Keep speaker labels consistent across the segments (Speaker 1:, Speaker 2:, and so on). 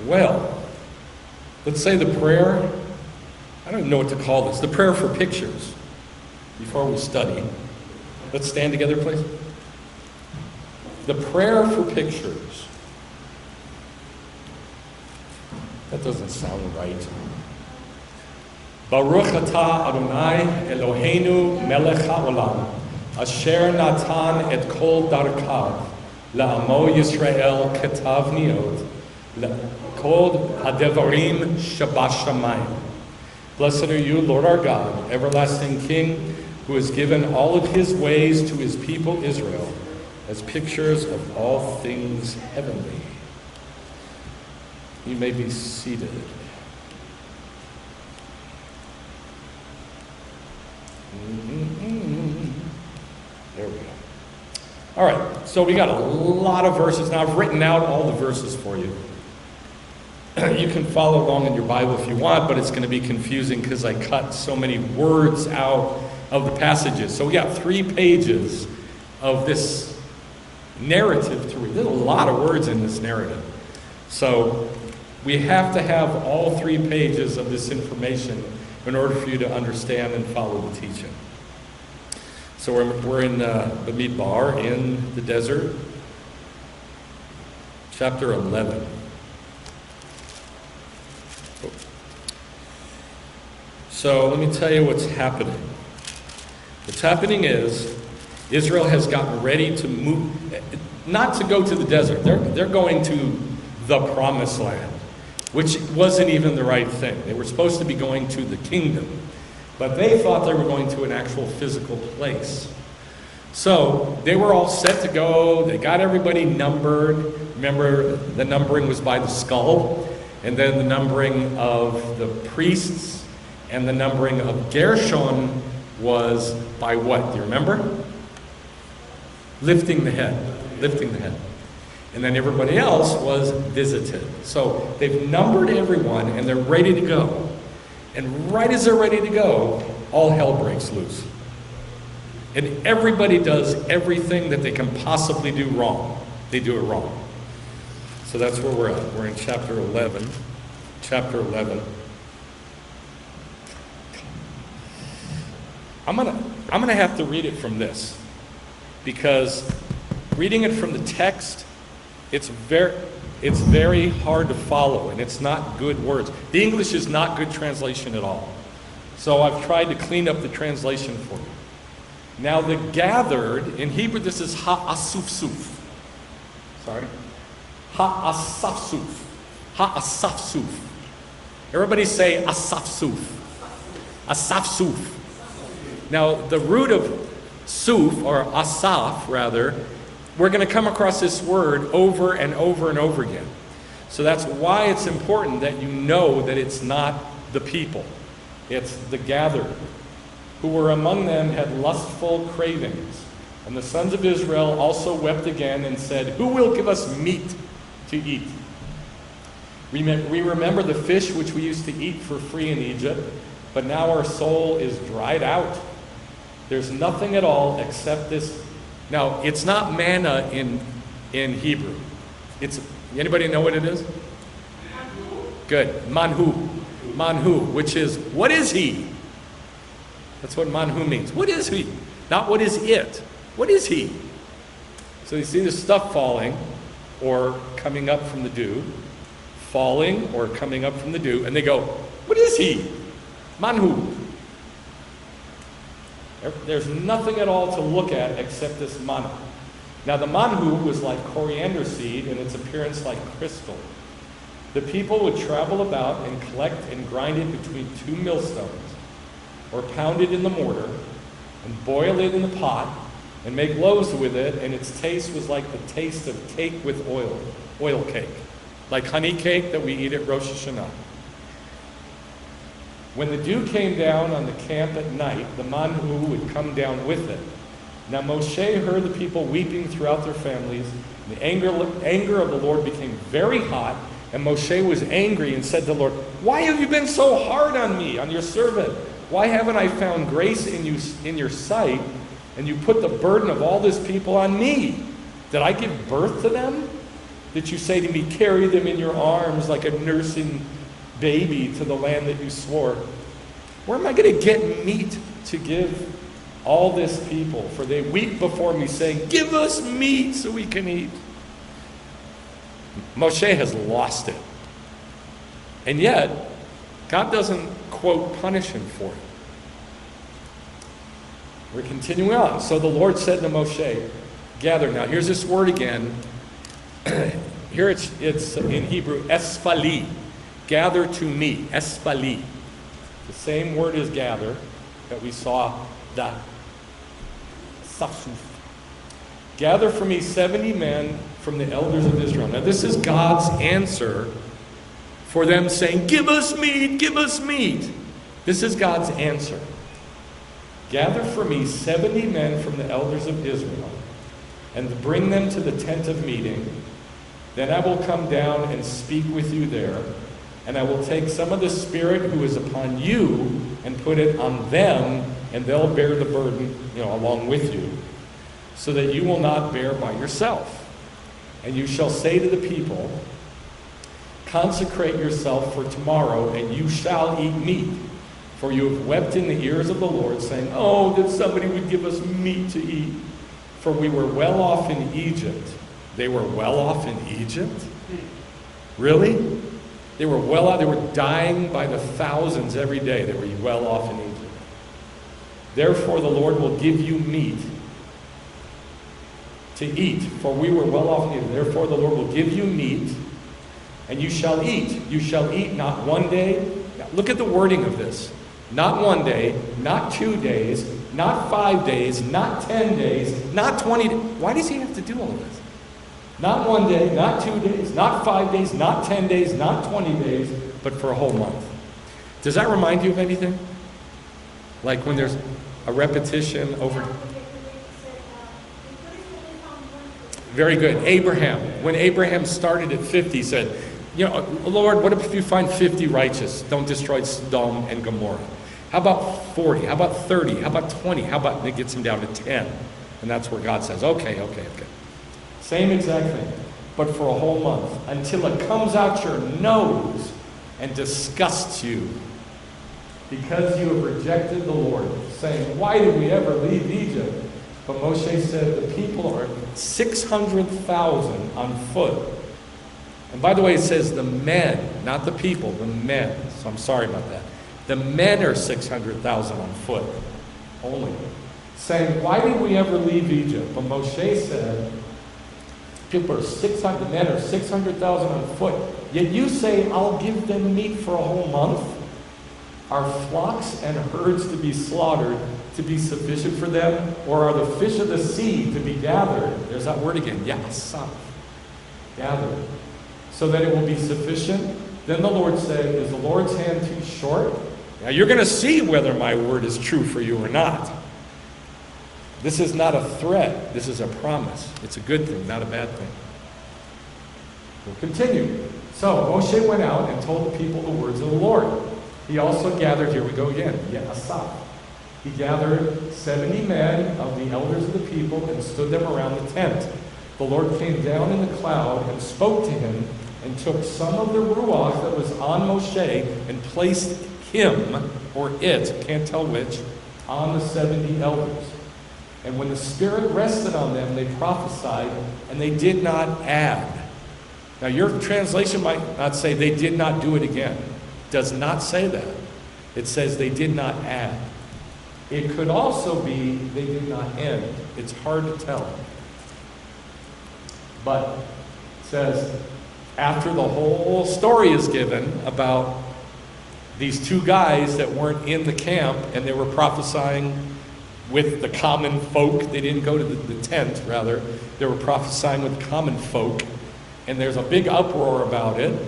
Speaker 1: Well, let's say the prayer, I don't even know what to call this, the prayer for pictures before we study. Let's stand together, please. The prayer for pictures. That doesn't sound right. Baruch atah Adonai Eloheinu melech haolam, asher natan et kol darkav, la'amo Yisrael ketav niot, kol hadevarim shabashamayim. Blessed are you, Lord our God, everlasting King, who has given all of his ways to his people Israel as pictures of all things heavenly. You may be seated. There we go. All right, so we got a lot of verses. Now I've written out all the verses for you. You can follow along in your Bible if you want, but it's going to be confusing because I cut so many words out of the passages. So we got 3 pages of this narrative to read. There's a lot of words in this narrative. So we have to have all 3 pages of this information in order for you to understand and follow the teaching. So we're in Bamidbar, in the desert, chapter 11. So let me tell you what's happening. What's happening is Israel has gotten ready to move, not to go to the desert. They're going to the promised land, which wasn't even the right thing. They were supposed to be going to the kingdom, but they thought they were going to an actual physical place. So they were all set to go. They got everybody numbered. Remember, the numbering was by the skull, and then the numbering of the priests and the numbering of Gershon was by what? Do you remember? Lifting the head. Lifting the head. And then everybody else was visited. So they've numbered everyone and they're ready to go. And right as they're ready to go, all hell breaks loose. And everybody does everything that they can possibly do wrong. They do it wrong. So that's where we're at. We're in chapter 11. Chapter 11. I'm gonna have to read it from this, because reading it from the text, it's very hard to follow, and it's not good words. The English is not good translation at all. So I've tried to clean up the translation for you. Now the gathered, in Hebrew this is ha'asufsuf. Sorry? Ha'asafsuf. Ha'asafsuf. Everybody say asafsuf. Asafsuf. Now the root of suf, or asaf rather, we're going to come across this word over and over and over again. So that's why it's important that you know that it's not the people. It's the gathered, who were among them had lustful cravings. And the sons of Israel also wept again and said, "Who will give us meat to eat? We remember the fish which we used to eat for free in Egypt, but now our soul is dried out. There's nothing at all except this." Now, it's not manna in Hebrew. It's, anybody know what it is? Good. Manhu. Manhu, which is, what is he? That's what manhu means. What is he? Not what is it. What is he? So you see the stuff falling or coming up from the dew, falling or coming up from the dew, and they go, what is he? Manhu. There's nothing at all to look at except this manna. Now the manhu was like coriander seed in its appearance like crystal. The people would travel about and collect and grind it between 2 millstones, or pound it in the mortar, and boil it in the pot, and make loaves with it, and its taste was like the taste of cake with oil cake, like honey cake that we eat at Rosh Hashanah. When the dew came down on the camp at night, the manhu would come down with it. Now Moshe heard the people weeping throughout their families, and the anger of the Lord became very hot, and Moshe was angry and said to the Lord, "Why have you been so hard on me, on your servant? Why haven't I found grace in your sight, and you put the burden of all this people on me? Did I give birth to them? that you say to me, carry them in your arms like a nursing baby to the land that you swore? Where am I going to get meat to give all this people? For they weep before me, saying, give us meat so we can eat. Moshe has lost it. And yet, God doesn't, quote, punish him for it. We're continuing on. So the Lord said to Moshe, gather. Now here's this word again. Here it's in Hebrew, esphali. Gather to me, esphali. The same word as gather that we saw, da. Safsuf. Gather for me 70 men from the elders of Israel. Now this is God's answer for them saying, give us meat, give us meat. This is God's answer. Gather for me 70 men from the elders of Israel, and bring them to the tent of meeting. Then I will come down and speak with you there, and I will take some of the Spirit who is upon you and put it on them, and they'll bear the burden, along with you, so that you will not bear by yourself. And you shall say to the people, consecrate yourself for tomorrow, and you shall eat meat. For you have wept in the ears of the Lord, saying, oh, that somebody would give us meat to eat. For we were well off in Egypt. They were well off in Egypt? Really? They were well off. They were dying by the thousands every day. They were well off in Egypt. Therefore the Lord will give you meat to eat. For we were well off in Egypt. Therefore the Lord will give you meat, and you shall eat. You shall eat not one day. Now, look at the wording of this. Not one day, not 2 days, not 5 days, not 10 days, not 20 days. Why does he have to do all of this? Not 1 day, not 2 days, not 5 days, not 10 days, not 20 days, but for a whole month. Does that remind you of anything? Like when there's a repetition over... Very good. Abraham. When Abraham started at 50, he said, Lord, what if you find 50 righteous? Don't destroy Sodom and Gomorrah. How about 40? How about 30? How about 20? How about, it gets him down to 10? And that's where God says, okay. Same exact thing, but for a whole month, until it comes out your nose and disgusts you, because you have rejected the Lord, saying, why did we ever leave Egypt? But Moshe said, the people are 600,000 on foot. And by the way, it says the men, not the people, the men. So I'm sorry about that. The men are 600,000 on foot only. Saying, why did we ever leave Egypt? But Moshe said, people are 600, the men are 600,000 on foot. Yet you say, I'll give them meat for a whole month. Are flocks and herds to be slaughtered to be sufficient for them? Or are the fish of the sea to be gathered? There's that word again, yasaf, gathered. So that it will be sufficient? Then the Lord said, is the Lord's hand too short? Now you're going to see whether my word is true for you or not. This is not a threat. This is a promise. It's a good thing, not a bad thing. We'll continue. So Moshe went out and told the people the words of the Lord. He also gathered, here we go again, Asaph. He gathered 70 men of the elders of the people and stood them around the tent. The Lord came down in the cloud and spoke to him and took some of the ruach that was on Moshe and placed him, or it, can't tell which, on the 70 elders. And when the Spirit rested on them, they prophesied, and they did not add. Now your translation might not say they did not do it again. It does not say that. It says they did not add. It could also be they did not end. It's hard to tell. But it says, after the whole story is given about these two guys that weren't in the camp and they were prophesying with the common folk. They didn't go to the tent, rather. They were prophesying with common folk. And there's a big uproar about it.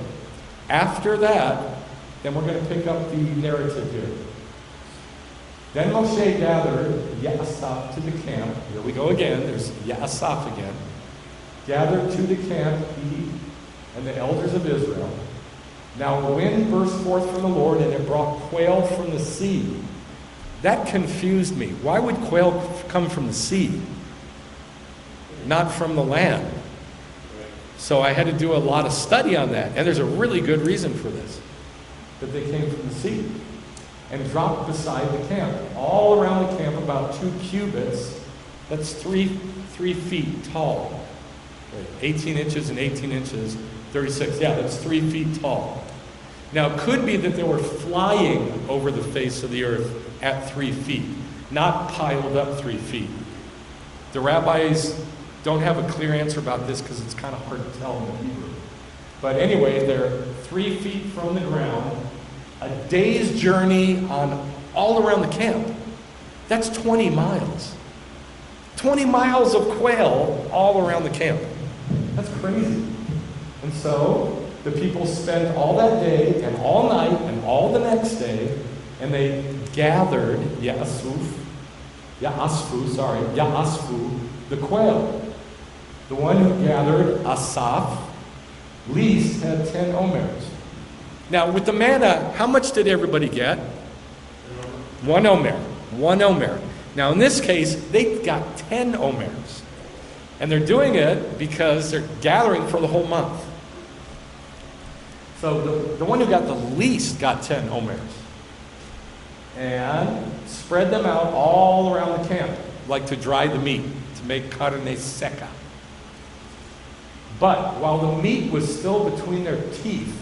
Speaker 1: After that, then we're going to pick up the narrative here. Then Moshe gathered Ya'asaf to the camp. Here we go again. There's Ya'asaf again. Gathered to the camp, he and the elders of Israel. Now a wind burst forth from the Lord, and it brought quail from the sea. That confused me. Why would quail come from the sea, not from the land? So I had to do a lot of study on that. And there's a really good reason for this. That they came from the sea and dropped beside the camp. All around the camp, about 2 cubits. That's 3 feet tall. 18 inches and 18 inches, 36. Yeah, that's 3 feet tall. Now, it could be that they were flying over the face of the earth at 3 feet, not piled up 3 feet. The rabbis don't have a clear answer about this because it's kind of hard to tell in the Hebrew. But anyway, they're 3 feet from the ground, a day's journey all around the camp. That's 20 miles. 20 miles of quail all around the camp. That's crazy. And so the people spent all that day and all night and all the next day, and they gathered Ya'asfu, the quail. The one who gathered, Asaph, least had 10 omers. Now, with the manna, how much did everybody get? 1 omer. 1 omer. Now, in this case, they got 10 omers. And they're doing it because they're gathering for the whole month. So the one who got the least got 10 omers. And spread them out all around the camp, like to dry the meat, to make carne seca. But while the meat was still between their teeth,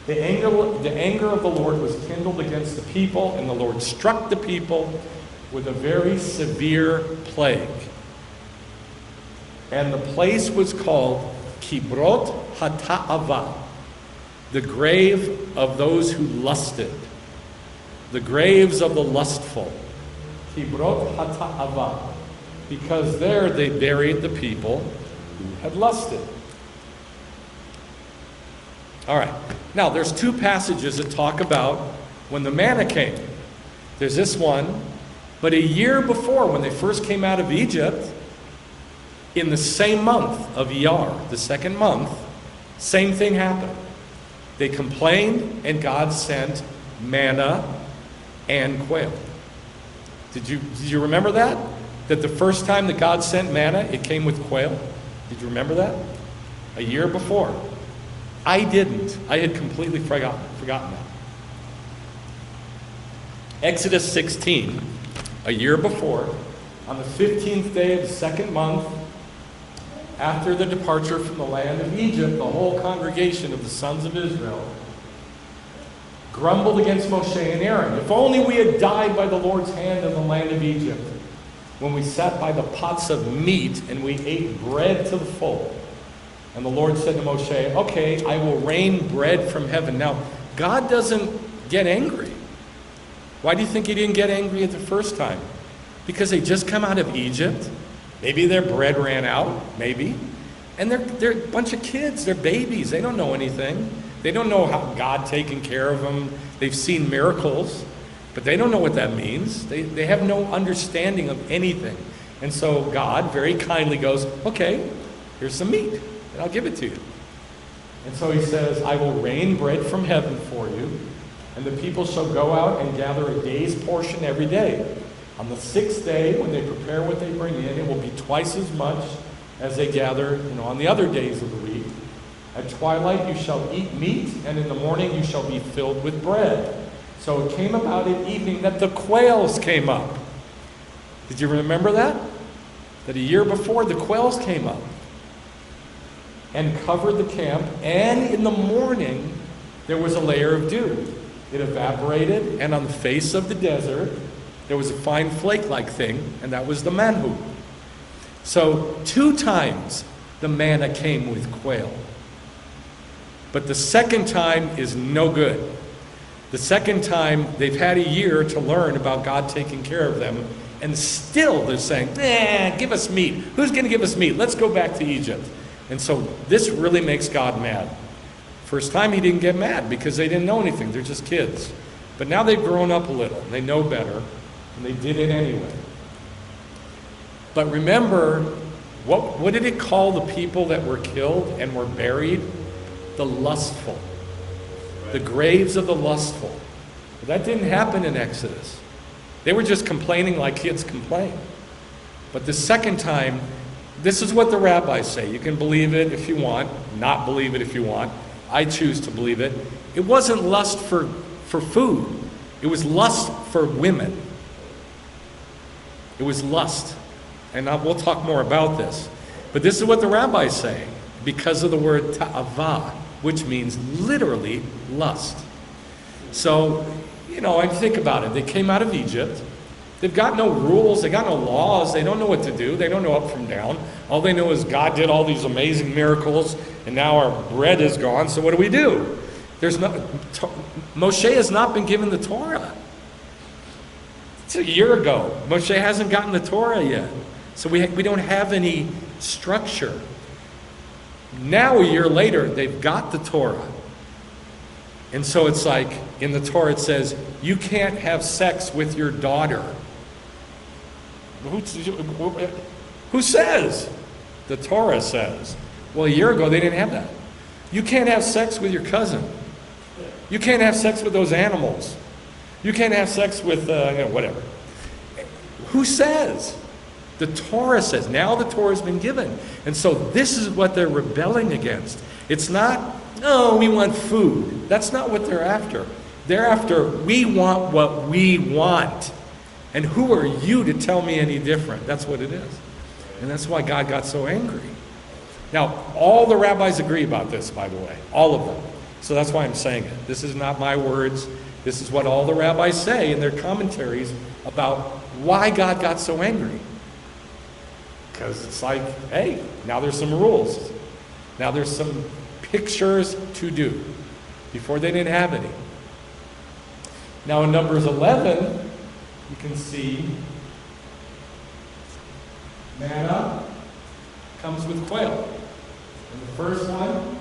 Speaker 1: the anger of the Lord was kindled against the people, and the Lord struck the people with a very severe plague. And the place was called Kibrot HaTa'ava, the grave of those who lusted, the graves of the lustful. Kibrot HaTa'ava, because there they buried the people who had lusted. All right, now there's 2 passages that talk about when the manna came. There's this one, but a year before, when they first came out of Egypt, in the same month of Iyar, the 2nd month, same thing happened. They complained, and God sent manna and quail. Did you remember that? That the first time that God sent manna, it came with quail? Did you remember that? A year before. I didn't. I had completely forgotten that. Exodus 16, a year before, on the 15th day of the 2nd month, after the departure from the land of Egypt, the whole congregation of the sons of Israel grumbled against Moshe and Aaron. If only we had died by the Lord's hand in the land of Egypt, when we sat by the pots of meat and we ate bread to the full. And the Lord said to Moshe, okay, I will rain bread from heaven. Now, God doesn't get angry. Why do you think he didn't get angry at the first time? Because they just come out of Egypt. Maybe their bread ran out, maybe. And they're a bunch of kids, they're babies, they don't know anything. They don't know how God taken care of them. They've seen miracles, but they don't know what that means. They have no understanding of anything. And so God very kindly goes, okay, here's some meat, and I'll give it to you. And so he says, I will rain bread from heaven for you, and the people shall go out and gather a day's portion every day. On the 6th day, when they prepare what they bring in, it will be twice as much as they gather, on the other days of the week. At twilight you shall eat meat, and in the morning you shall be filled with bread. So it came about at evening that the quails came up. Did you remember that? That a year before, the quails came up and covered the camp, and in the morning there was a layer of dew. It evaporated, and on the face of the desert there was a fine flake-like thing, and that was the manhu. So 2 times the manna came with quail. But the 2nd time is no good. The 2nd time, they've had a year to learn about God taking care of them, and still they're saying, give us meat. Who's going to give us meat? Let's go back to Egypt. And so this really makes God mad. First time he didn't get mad because they didn't know anything. They're just kids. But now they've grown up a little. They know better, and they did it anyway. But remember, what did it call the people that were killed and were buried? The lustful. The graves of the lustful. But that didn't happen in Exodus. They were just complaining like kids complain. But the 2nd time, This is what the rabbis say. You can believe it if you want, not believe it if you want. I choose to believe it. It wasn't lust for food. It was lust for women. It was lust. And we'll talk more about this. But this is what the rabbis say, because of the word ta'ava, which means literally lust. So, and think about it. They came out of Egypt. They've got no rules. They got no laws. They don't know what to do. They don't know up from down. All they know is God did all these amazing miracles, and now our bread is gone, so what do? Moshe has not been given the Torah. It's a year ago. Moshe hasn't gotten the Torah yet. So we don't have any structure. Now, a year later, they've got the Torah. And so it's like, in the Torah it says, you can't have sex with your daughter. Who says? The Torah says. Well, a year ago, they didn't have that. You can't have sex with your cousin. You can't have sex with those animals. You can't have sex with, whatever. Who says? The Torah says. Now the Torah has been given. And so this is what they're rebelling against. It's not, we want food. That's not what they're after. They're after, we want what we want. And who are you to tell me any different? That's what it is. And that's why God got so angry. Now, all the rabbis agree about this, by the way. All of them. So that's why I'm saying it. This is not my words. This is what all the rabbis say in their commentaries about why God got so angry. Because it's like, hey, now there's some rules. Now there's some pictures to do. Before they didn't have any. Now in Numbers 11, you can see manna comes with quail. And the first one,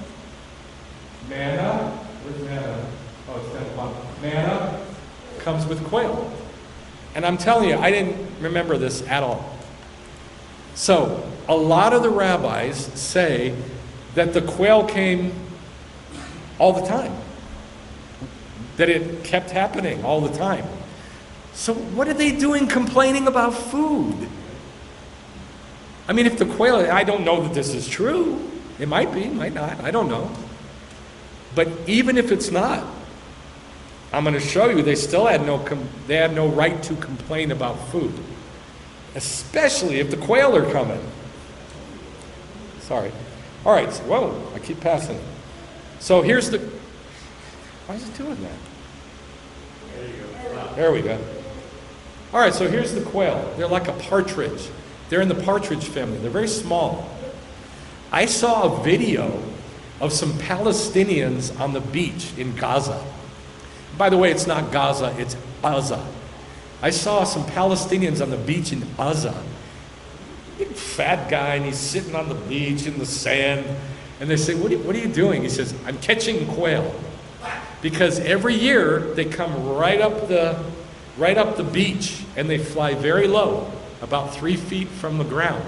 Speaker 1: manna, where's manna? Oh, it's down the bottom. Manna comes with quail. And I'm telling you, I didn't remember this at all. So, a lot of the rabbis say that the quail came all the time. That it kept happening all the time. So what are they doing complaining about food? I mean, if the quail, I don't know that this is true. It might be, might not, I don't know. But even if it's not, I'm going to show you they still had no right to complain about food. Especially if the quail are coming. Sorry. All right, so, whoa, I keep passing it. So here's the, why is it doing that?
Speaker 2: There you go.
Speaker 1: There we go. All right, so here's the quail. They're like a partridge. They're in the partridge family. They're very small. I saw a video of some Palestinians on the beach in Gaza. By the way, it's not Gaza, it's Gaza. I saw some Palestinians on the beach in Gaza. Big fat guy, and he's sitting on the beach in the sand. And they say, what are you doing? He says, I'm catching quail. Because every year they come right up the beach and they fly very low, about 3 feet from the ground.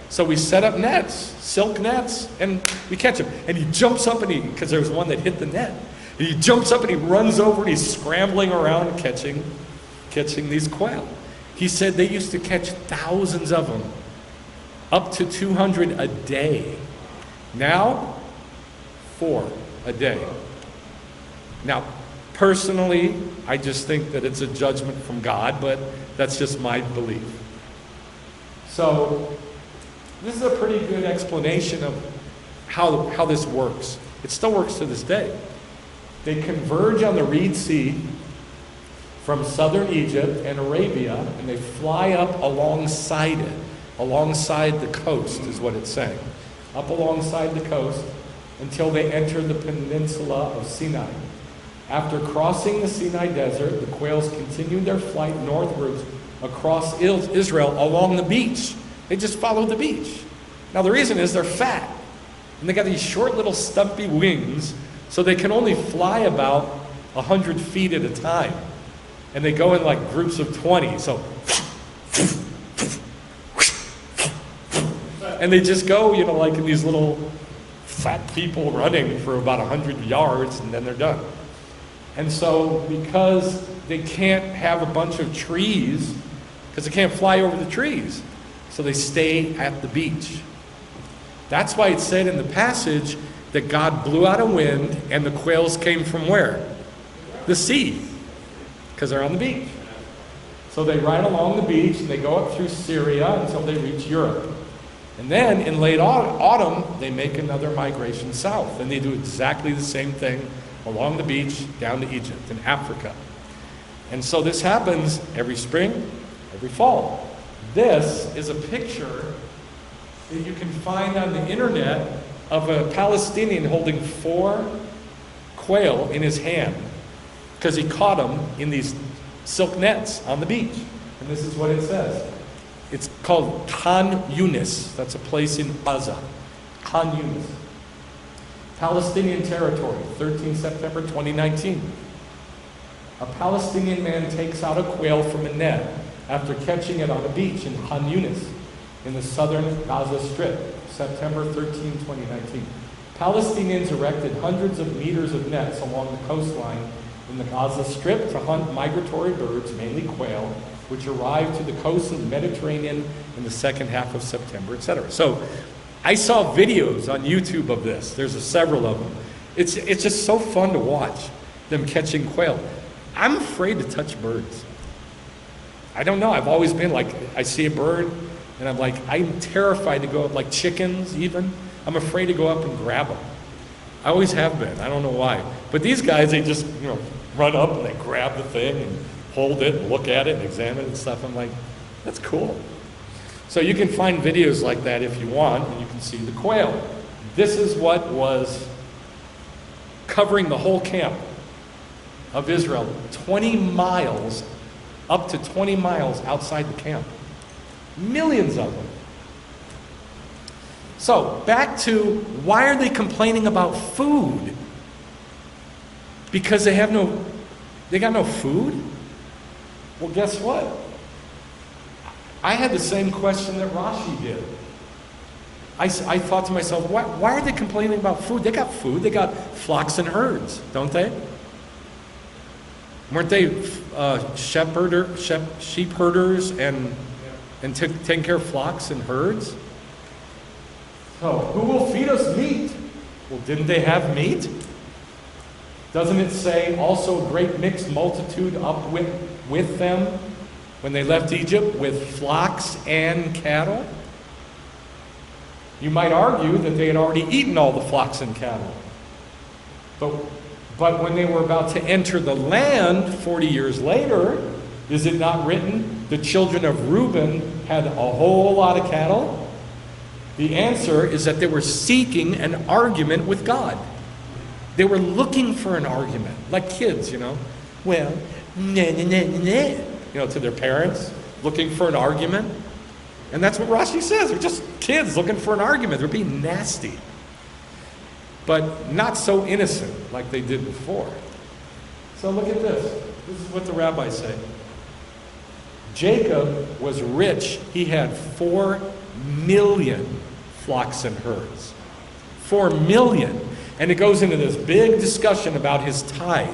Speaker 1: So we set up nets, silk nets, and we catch him. And he jumps up because there was one that hit the net. And he jumps up and he runs over and he's scrambling around catching these quail. He said they used to catch thousands of them, up to 200 a day. Now, 4 a day. Now, personally, I just think that it's a judgment from God, but that's just my belief. So, this is a pretty good explanation of how this works. It still works to this day. They converge on the Reed Sea from southern Egypt and Arabia, and they fly up alongside it. Alongside the coast is what it's saying. Up alongside the coast until they enter the peninsula of Sinai. After crossing the Sinai desert, the quails continued their flight northwards across Israel along the beach. They just followed the beach. Now the reason is they're fat. And they got these short little stumpy wings, so they can only fly about 100 feet at a time. And they go in like groups of 20. So, and they just go, like in these little fat people running for about 100 yards, and then they're done. And so, because they can't have a bunch of trees, because they can't fly over the trees, So they stay at the beach. That's why it said in the passage that God blew out a wind and the quails came from where? The sea. Because they're on the beach. So they ride along the beach and they go up through Syria until they reach Europe. And then in late autumn, they make another migration south. And they do exactly the same thing along the beach down to Egypt and Africa. And so this happens every spring, every fall. This is a picture that you can find on the internet of a Palestinian holding 4 quail in his hand because he caught them in these silk nets on the beach. And this is what it says. It's called Khan Yunis. That's a place in Gaza. Khan Yunis. Palestinian territory, 13 September 2019. A Palestinian man takes out a quail from a net after catching it on a beach in Khan Yunis in the southern Gaza Strip, September 13, 2019. Palestinians erected hundreds of meters of nets along the coastline in the Gaza Strip to hunt migratory birds, mainly quail, which arrived to the coast of the Mediterranean in the second half of September, etc. So I saw videos on YouTube of this. There's several of them. It's just so fun to watch them catching quail. I'm afraid to touch birds. I don't know. I've always been like, I see a bird and I'm like, I'm terrified to go up, like chickens even. I'm afraid to go up and grab them. I always have been. I don't know why. But these guys, they just, run up and they grab the thing and hold it and look at it and examine it and stuff. I'm like, that's cool. So you can find videos like that if you want, and you can see the quail. This is what was covering the whole camp of Israel, 20 miles, up to 20 miles outside the camp. Millions of them. So, back to why are they complaining about food? Because they got no food? Well, guess what? I had the same question that Rashi did. I thought to myself, why are they complaining about food? They got food. They got flocks and herds, don't they? Weren't they sheep herders and taking care of flocks and herds? So, who will feed us meat? Well, didn't they have meat? Doesn't it say also a great mixed multitude up with them when they left Egypt with flocks and cattle? You might argue that they had already eaten all the flocks and cattle. But when they were about to enter the land 40 years later, is it not written the children of Reuben had a whole lot of cattle? The answer is that they were seeking an argument with God. They were looking for an argument, like kids, Well, to their parents, looking for an argument. And that's what Rashi says. They're just kids looking for an argument. They're being nasty. But not so innocent like they did before. So look at this. This is what the rabbis say. Jacob was rich. He had 4 million flocks and herds. 4 million. And it goes into this big discussion about his tithe.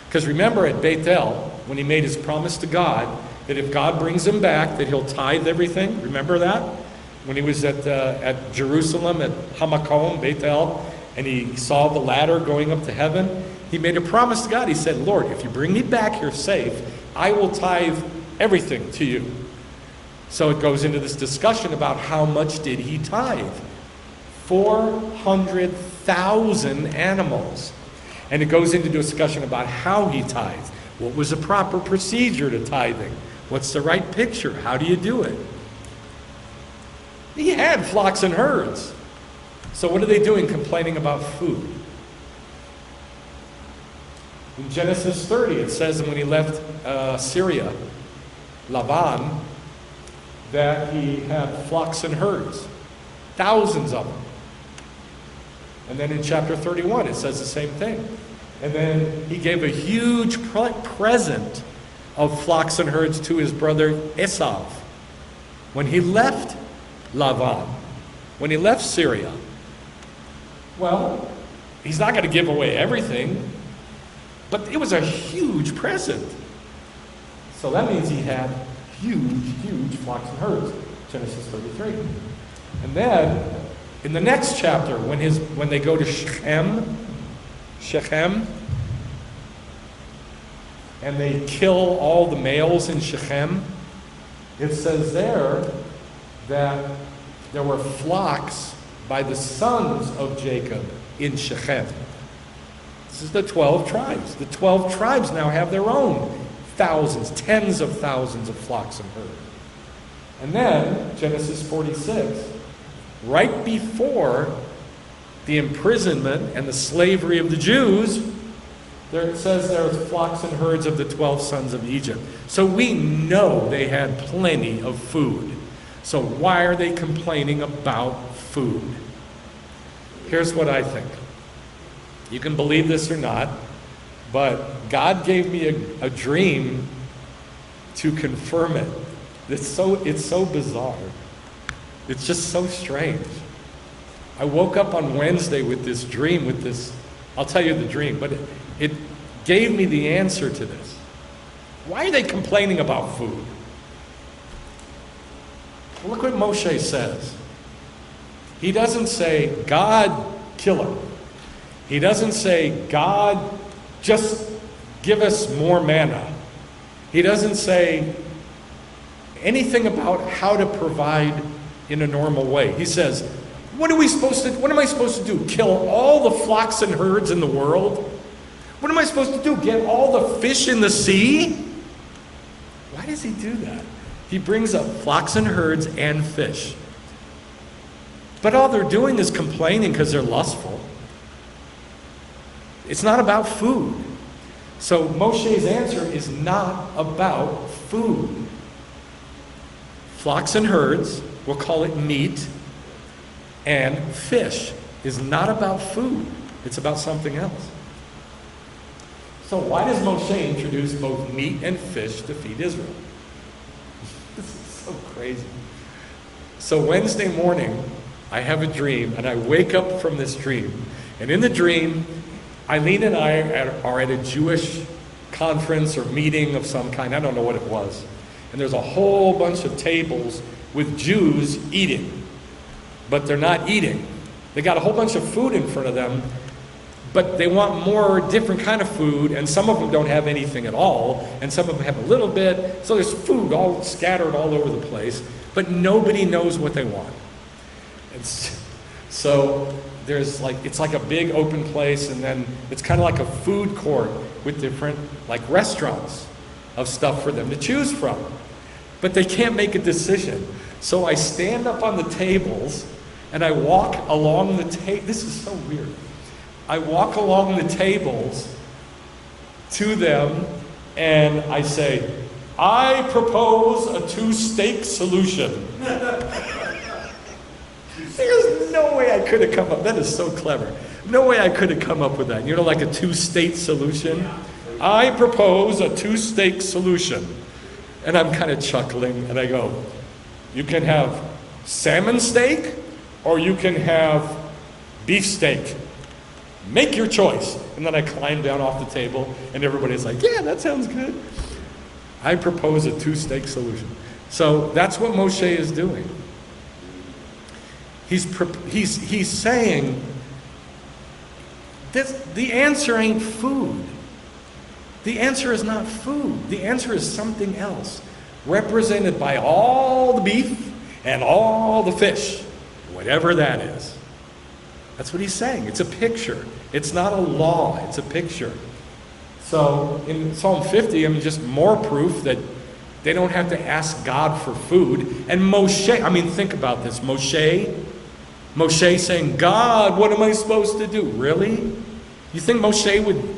Speaker 1: Because remember at Bethel, when he made his promise to God, that if God brings him back, that he'll tithe everything. Remember that? When he was at Jerusalem, at Hamakom, Bethel, and he saw the ladder going up to heaven, he made a promise to God. He said, Lord, if you bring me back here safe, I will tithe everything to you. So it goes into this discussion about how much did he tithe. 400,000 animals. And it goes into discussion about how he tithed. What was the proper procedure to tithing? What's the right picture? How do you do it? He had flocks and herds. So what are they doing complaining about food? In Genesis 30, it says when he left Syria, Laban, that he had flocks and herds. Thousands of them. And then in chapter 31, it says the same thing. And then he gave a huge present of flocks and herds to his brother Esau. When he left Laban, when he left Syria, well, he's not going to give away everything, but it was a huge present. So that means he had huge flocks and herds. Genesis 33. And then, in the next chapter, when they go to Shechem, and they kill all the males in Shechem, it says there that there were flocks by the sons of Jacob in Shechem. This is the 12 tribes. The 12 tribes now have their own thousands, tens of thousands of flocks and herds. And then, Genesis 46, right before the imprisonment and the slavery of the Jews, there it says there was flocks and herds of the 12 sons of Egypt. So we know they had plenty of food. So why are they complaining about food? Here's what I think. You can believe this or not, but God gave me a dream to confirm it. It's so bizarre. It's just so strange. I woke up on Wednesday with this dream, I'll tell you the dream, but it gave me the answer to this. Why are they complaining about food? Well, look what Moshe says. He doesn't say, God, kill him. He doesn't say, God, just give us more manna. He doesn't say anything about how to provide in a normal way. He says, what am I supposed to do? Kill all the flocks and herds in the world? What am I supposed to do? Get all the fish in the sea? Why does he do that? He brings up flocks and herds and fish. But all they're doing is complaining because they're lustful. It's not about food. So Moshe's answer is not about food. Flocks and herds, we'll call it meat, and fish is not about food. It's about something else. So why does Moshe introduce both meat and fish to feed Israel? This is so crazy. So Wednesday morning, I have a dream, and I wake up from this dream. And in the dream, Eileen and I are at a Jewish conference or meeting of some kind. I don't know what it was. And there's a whole bunch of tables with Jews eating. But they're not eating. They got a whole bunch of food in front of them, but they want more different kind of food, and some of them don't have anything at all, and some of them have a little bit. So there's food all scattered all over the place, but nobody knows what they want. So there's it's like a big open place, and then it's kind of like a food court with different restaurants of stuff for them to choose from. But they can't make a decision. So I stand up on the tables and I walk along the table. This is so weird. I walk along the tables to them and I say, I propose a two-steak solution. There's no way I could have come up. That is so clever. No way I could have come up with that. You know, like a two-state solution? I propose a two-steak solution. And I'm kind of chuckling, and I go, you can have salmon steak, or you can have beef steak. Make your choice. And then I climb down off the table, and everybody's like, yeah, that sounds good. I propose a two-steak solution. So that's what Moshe is doing. He's saying, the answer ain't food. The answer is not food. The answer is something else, represented by all the beef and all the fish, whatever that is. That's what he's saying. It's a picture. It's not a law. It's a picture. So in Psalm 50, just more proof that they don't have to ask God for food. And Moshe, think about this. Moshe saying, God, what am I supposed to do? Really? You think Moshe would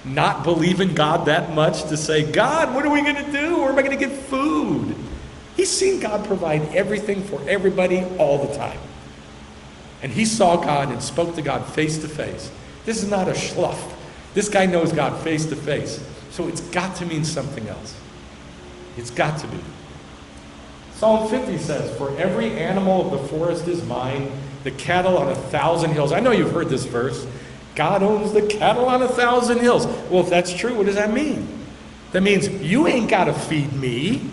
Speaker 1: not believe in God that much to say, God, what are we going to do? Where am I going to get food? He's seen God provide everything for everybody all the time. And he saw God and spoke to God face to face. This is not a schluff. This guy knows God face to face. So it's got to mean something else. It's got to be. Psalm 50 says, for every animal of the forest is mine, the cattle on 1,000 hills. I know you've heard this verse. God owns the cattle on 1,000 hills. Well, if that's true, what does that mean? That means you ain't got to feed me.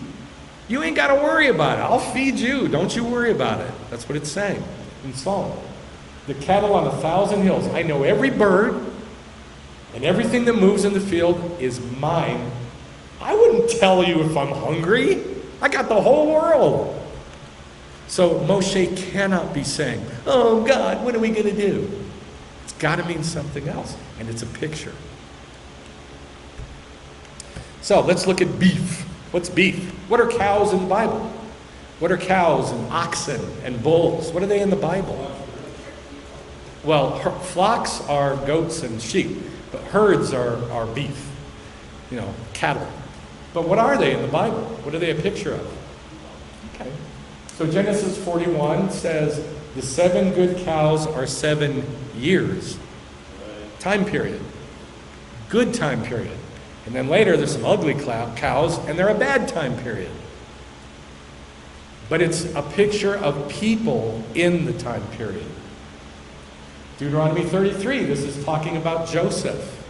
Speaker 1: You ain't got to worry about it. I'll feed you. Don't you worry about it. That's what it's saying in Psalm. The cattle on 1,000 hills. I know every bird and everything that moves in the field is mine. I wouldn't tell you if I'm hungry. I got the whole world. So Moshe cannot be saying, oh God, what are we going to do? It's got to mean something else. And it's a picture. So let's look at beef. What's beef? What are cows in the Bible? What are cows and oxen and bulls? What are they in the Bible? Well, flocks are goats and sheep, but herds are beef, cattle. But what are they in the Bible? What are they a picture of? Okay. So Genesis 41 says the 7 good cows are 7 years. Time period. Good time period. And then later there's some ugly cows, and they're a bad time period. But it's a picture of people in the time period. Deuteronomy 33, this is talking about Joseph.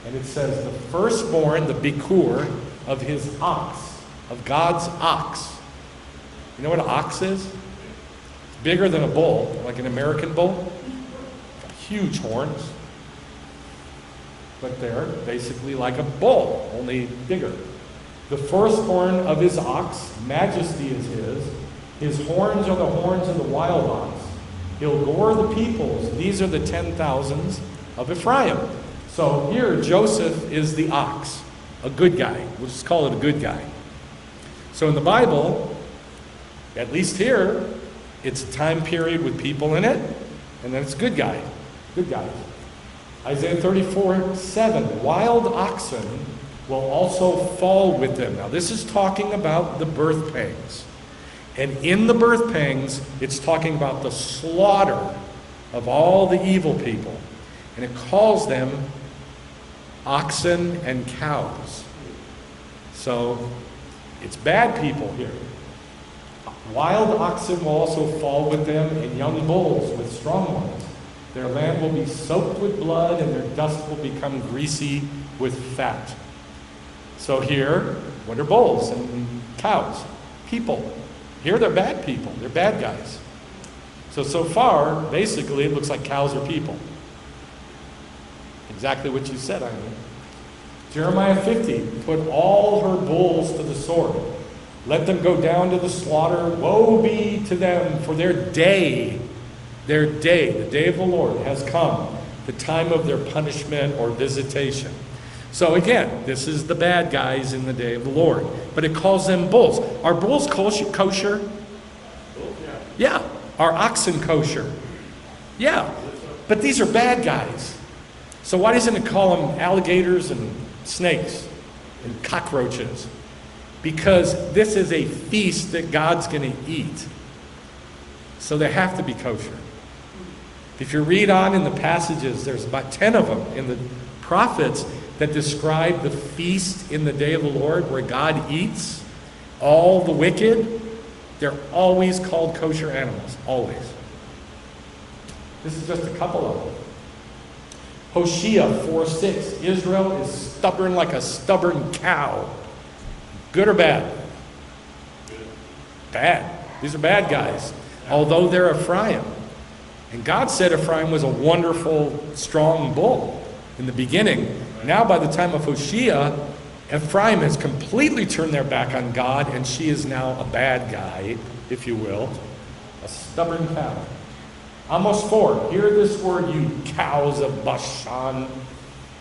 Speaker 1: And it says, the firstborn, the bikur, of his ox, of God's ox. You know what an ox is? It's bigger than a bull, like an American bull. Huge horns. But they're basically like a bull, only bigger. The firstborn of his ox, majesty is his. His horns are the horns of the wild ox. He'll gore the peoples. These are the 10,000s of Ephraim. So here, Joseph is the ox, a good guy. We'll just call it a good guy. So in the Bible, at least here, it's a time period with people in it, and then it's good guy. Good guys. Isaiah 34:7, wild oxen will also fall with them. Now this is talking about the birth pangs. And in the birth pangs, it's talking about the slaughter of all the evil people. And it calls them oxen and cows. So it's bad people here. Wild oxen will also fall with them, and young bulls with strong ones. Their land will be soaked with blood, and their dust will become greasy with fat. So here, what are bulls and cows? People. Here they're bad people. They're bad guys. So far, basically, it looks like cows are people. Exactly what you said, Eileen. Jeremiah 50, put all her bulls to the sword. Let them go down to the slaughter. Woe be to them, for their day, the day of the Lord has come, the time of their punishment or visitation. So again, this is the bad guys in the day of the Lord. But it calls them bulls. Are bulls kosher? Yeah. Are oxen kosher? Yeah. But these are bad guys. So why doesn't it call them alligators and snakes and cockroaches? Because this is a feast that God's going to eat. So they have to be kosher. If you read on in the passages, there's about 10 of them in the prophets that describe the feast in the day of the Lord where God eats all the wicked. They're always called kosher animals, always. This is just a couple of them. Hosea 4:6, Israel is stubborn like a stubborn cow. Good or bad? Bad. These are bad guys, although they're Ephraim. And God said Ephraim was a wonderful, strong bull in the beginning. Now, by the time of Hosea, Ephraim has completely turned their back on God, and she is now a bad guy, if you will, a stubborn cow. Amos 4, hear this word, you cows of Bashan,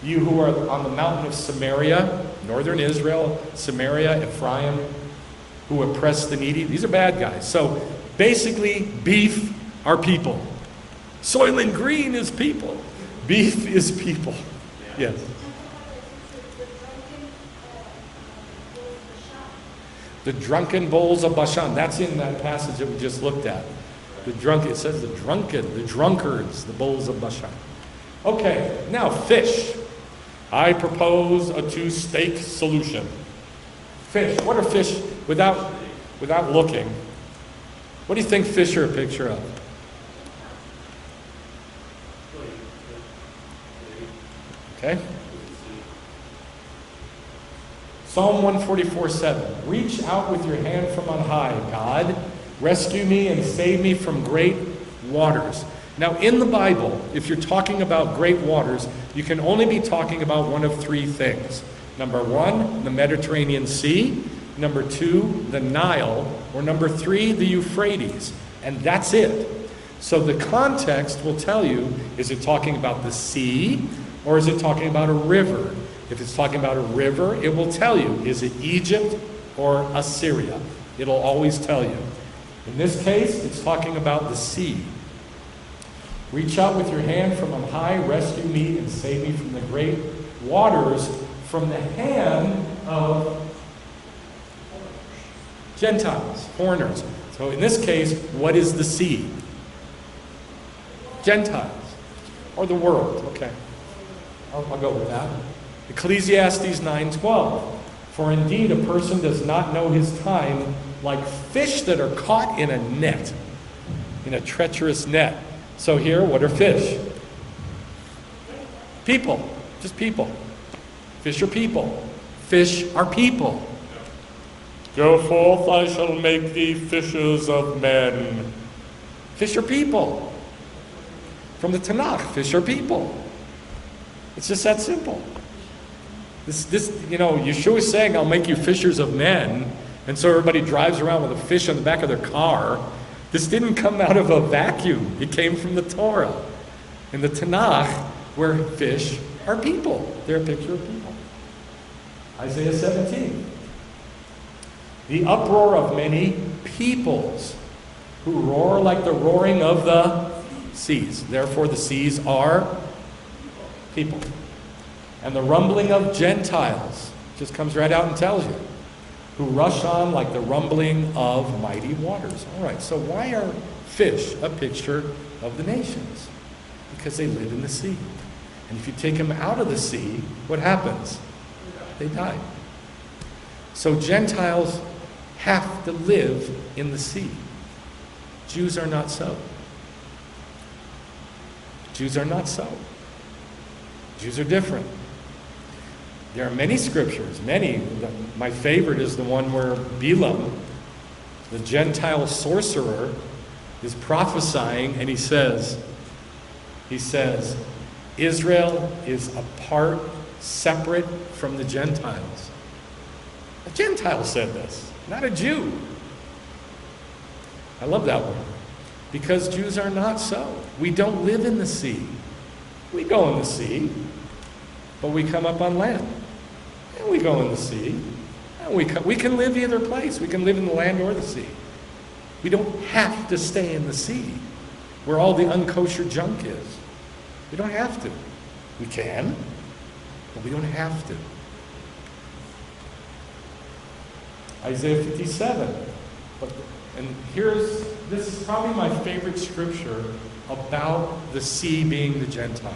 Speaker 1: you who are on the mountain of Samaria, northern Israel, Samaria, Ephraim, who oppress the needy. These are bad guys. So basically, beef are people. Soylent Green is people. Beef is people. Yes. The drunken bulls of Bashan. That's in that passage that we just looked at. It says the drunkards, the bulls of Bashan. Okay, now fish. I propose a two-state solution. Fish. What are fish without looking? What do you think fish are a picture of? Okay. Psalm 144:7. Reach out with your hand from on high, God. Rescue me and save me from great waters. Now, in the Bible, if you're talking about great waters, you can only be talking about one of three things. Number one, the Mediterranean Sea. Number two, the Nile. Or number three, the Euphrates. And that's it. So the context will tell you, is it talking about the sea or is it talking about a river? If it's talking about a river, it will tell you, is it Egypt or Assyria? It'll always tell you. In this case, it's talking about the sea. Reach out with your hand from on high, rescue me and save me from the great waters, from the hand of Gentiles, foreigners. So in this case, what is the sea? Gentiles, or the world. Okay, I'll go with that. Ecclesiastes 9:12. For indeed a person does not know his time, like fish that are caught in a net, in a treacherous net. So here, what are fish? People, just people. Fish are people. Fish are people. Go forth, I shall make thee fishers of men. Fish are people. From the Tanakh, fish are people. It's just that simple. Yeshua is saying, I'll make you fishers of men, and so everybody drives around with a fish on the back of their car. This didn't come out of a vacuum. It came from the Torah. In the Tanakh, where fish are people. They're a picture of people. Isaiah 17. The uproar of many peoples who roar like the roaring of the seas. Therefore the seas are people. And the rumbling of Gentiles just comes right out and tells you, who rush on like the rumbling of mighty waters. All right, so why are fish a picture of the nations? Because they live in the sea. And if you take them out of the sea, what happens? They die. So Gentiles have to live in the sea. Jews are not so. Jews are not so. Jews are different. There are many scriptures, many. My favorite is the one where Balaam, the Gentile sorcerer, is prophesying, and he says, Israel is apart, separate from the Gentiles. A Gentile said this, not a Jew. I love that one. Because Jews are not so. We don't live in the sea. We go in the sea, but we come up on land. And we go in the sea. And we can live either place. We can live in the land or the sea. We don't have to stay in the sea, where all the unkosher junk is. We don't have to. We can, but we don't have to. Isaiah 57. And this is probably my favorite scripture about the sea being the Gentiles.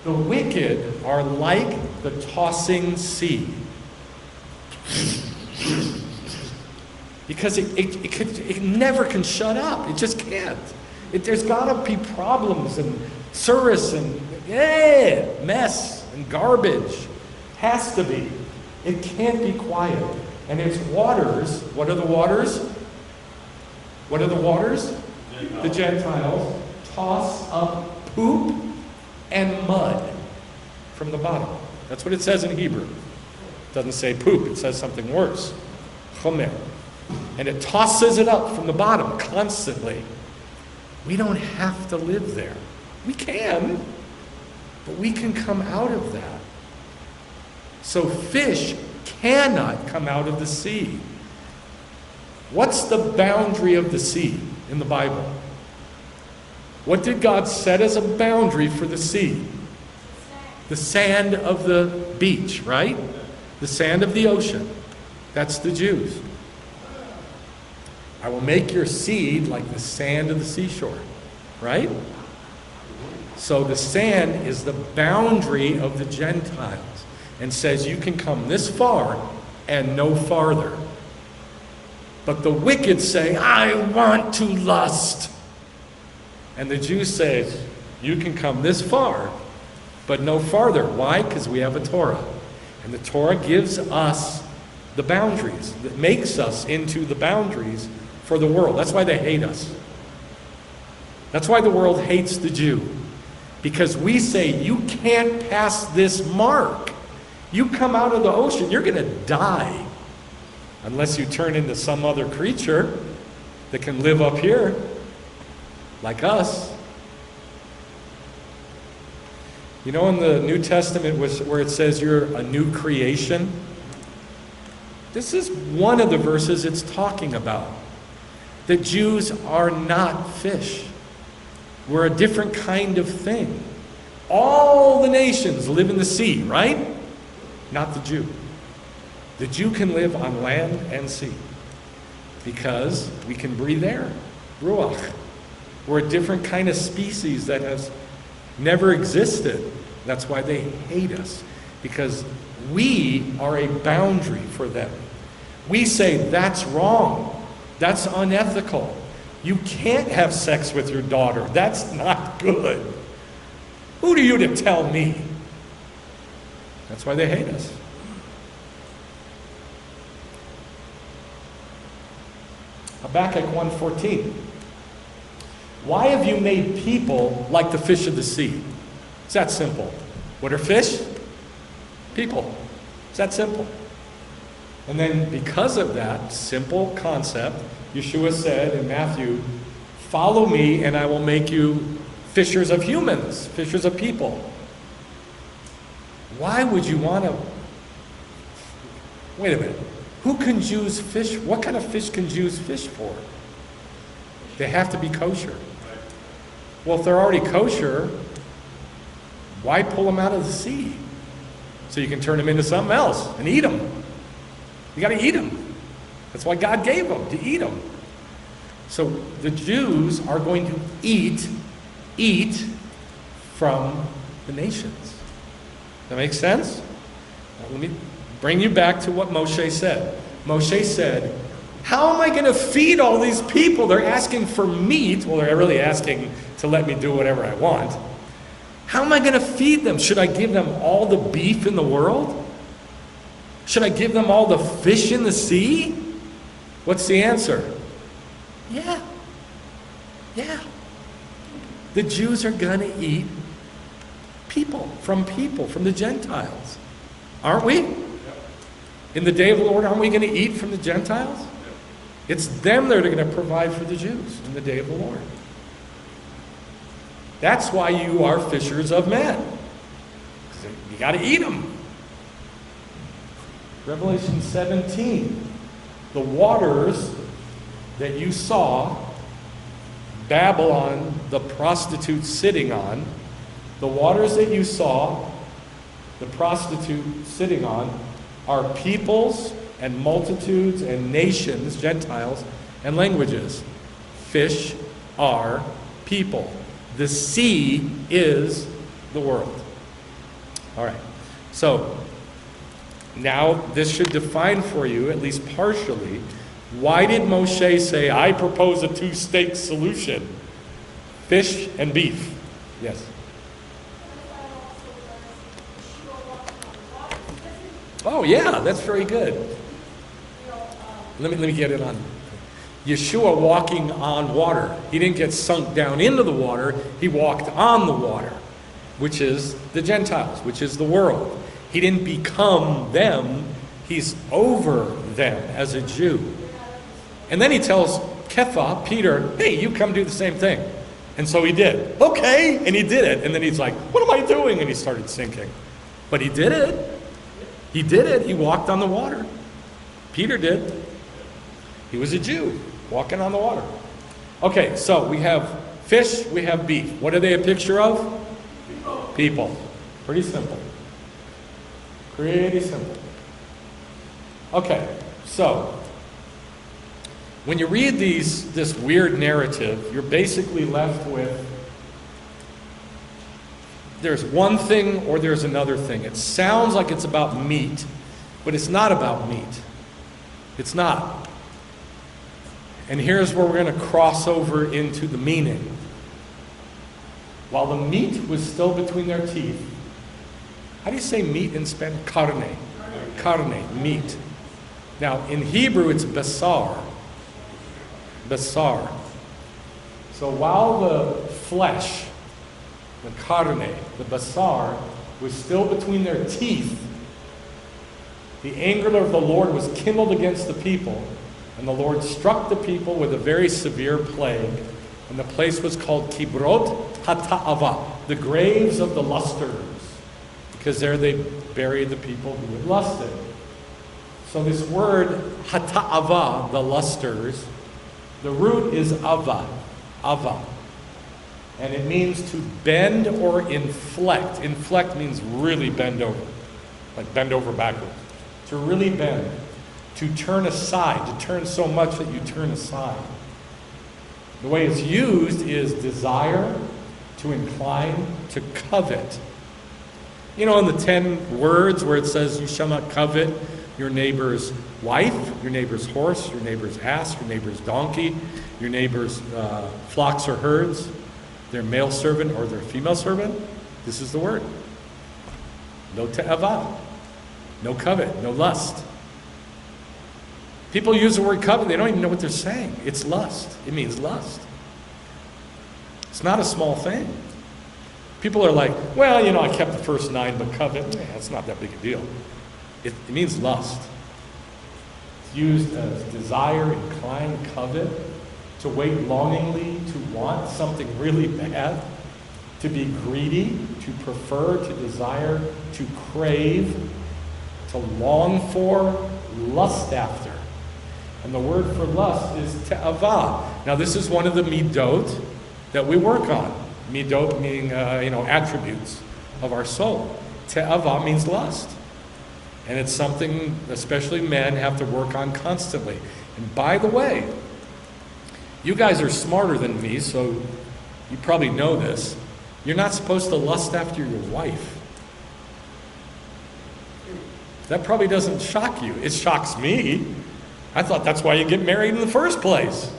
Speaker 1: The wicked are like the tossing sea. Because it never can shut up. It just can't. There's got to be problems and service and mess and garbage. Has to be. It can't be quiet. And its waters, what are the waters? What are the waters? The Gentiles toss up poop and mud from the bottom. That's what it says in Hebrew. It doesn't say poop, it says something worse. Chomer. And it tosses it up from the bottom constantly. We don't have to live there. We can, but we can come out of that. So fish cannot come out of the sea. What's the boundary of the sea in the Bible? What did God set as a boundary for the sea? The sand of the beach, right? The sand of the ocean. That's the Jews. I will make your seed like the sand of the seashore, right? So the sand is the boundary of the Gentiles and says you can come this far and no farther. But the wicked say, I want to lust. And the Jews say, you can come this far, but no farther. Why? Because we have a Torah. And the Torah gives us the boundaries, that makes us into the boundaries for the world. That's why they hate us. That's why the world hates the Jew. Because we say, you can't pass this mark. You come out of the ocean, you're going to die. Unless you turn into some other creature that can live up here, like us. You know, in the New Testament where it says you're a new creation, this is one of the verses it's talking about. The Jews are not fish. We're a different kind of thing. All the nations live in the sea, right? Not the Jew. The Jew can live on land and sea because we can breathe air, ruach. We're a different kind of species that has never existed. That's why they hate us, because we are a boundary for them. We say, that's wrong. That's unethical. You can't have sex with your daughter. That's not good. Who are you to tell me? That's why they hate us. Habakkuk 1:14. Why have you made people like the fish of the sea? It's that simple. What are fish? People. It's that simple. And then because of that simple concept, Yeshua said in Matthew, follow me and I will make you fishers of humans, fishers of people. Why would you want to... Wait a minute. Who can Jews fish? What kind of fish can Jews fish for? They have to be kosher. Well, if they're already kosher, why pull them out of the sea? So you can turn them into something else and eat them. You got to eat them. That's why God gave them, to eat them. So the Jews are going to eat from the nations. That makes sense? Now, let me bring you back to what Moshe said. Moshe said, how am I going to feed all these people? They're asking for meat. Well, they're really asking to let me do whatever I want. How am I going to feed them? Should I give them all the beef in the world? Should I give them all the fish in the sea? What's the answer? Yeah. The Jews are going to eat people, from the Gentiles. Aren't we? In the day of the Lord, aren't we going to eat from the Gentiles? It's them that are going to provide for the Jews in the day of the Lord. That's why you are fishers of men. You got to eat them. Revelation 17. The waters that you saw Babylon, the prostitute, sitting on, the waters that you saw the prostitute sitting on, are peoples and multitudes and nations, Gentiles, and languages. Fish are people. The sea is the world. All right. So, now this should define for you, at least partially, why did Moshe say, I propose a two-state solution? Fish and beef. Yes. Oh, yeah, that's very good. Let me get it on. Yeshua walking on water. He didn't get sunk down into the water. He walked on the water, which is the Gentiles, which is the world. He didn't become them. He's over them as a Jew. And then he tells Kepha, Peter, hey, you come do the same thing. And so he did. Okay, and he did it. And then he's like, what am I doing? And he started sinking. But he did it. He did it. He walked on the water. Peter did. He was a Jew walking on the water. Okay, so we have fish, we have beef. What are they a picture of? People. Pretty simple. Pretty simple. Okay, so when you read this weird narrative, you're basically left with there's one thing or there's another thing. It sounds like it's about meat, but it's not about meat. It's not. And here's where we're going to cross over into the meaning. While the meat was still between their teeth, how do you say meat in Spanish? Carne. Carne, meat. Now, in Hebrew, it's basar. Basar. So while the flesh, the carne, the basar, was still between their teeth, the anger of the Lord was kindled against the people, and the Lord struck the people with a very severe plague. And the place was called Kibrot HaTa'ava, the graves of the lusters, because there they buried the people who had lusted. So this word HaTa'ava, the lusters, the root is ava, and it means to bend or inflect. Inflect means really bend over, like bend over backwards. To really bend, to turn aside, to turn so much that you turn aside. The way it's used is desire, to incline, to covet. You know, in the 10 words where it says you shall not covet your neighbor's wife, your neighbor's horse, your neighbor's ass, your neighbor's donkey, your neighbor's flocks or herds, their male servant or their female servant, this is the word. No te'avah, no covet, no lust. People use the word covet, they don't even know what they're saying. It's lust. It means lust. It's not a small thing. People are like, well, you know, I kept the first 9, but covet, it's not that big a deal. It means lust. It's used as desire, incline, covet, to wait longingly, to want something really bad, to be greedy, to prefer, to desire, to crave, to long for, lust after. And the word for lust is te'avah. Now this is one of the midot that we work on. Midot meaning, attributes of our soul. Te'avah means lust. And it's something, especially men, have to work on constantly. And by the way, you guys are smarter than me, so you probably know this. You're not supposed to lust after your wife. That probably doesn't shock you. It shocks me. I thought that's why you get married in the first place.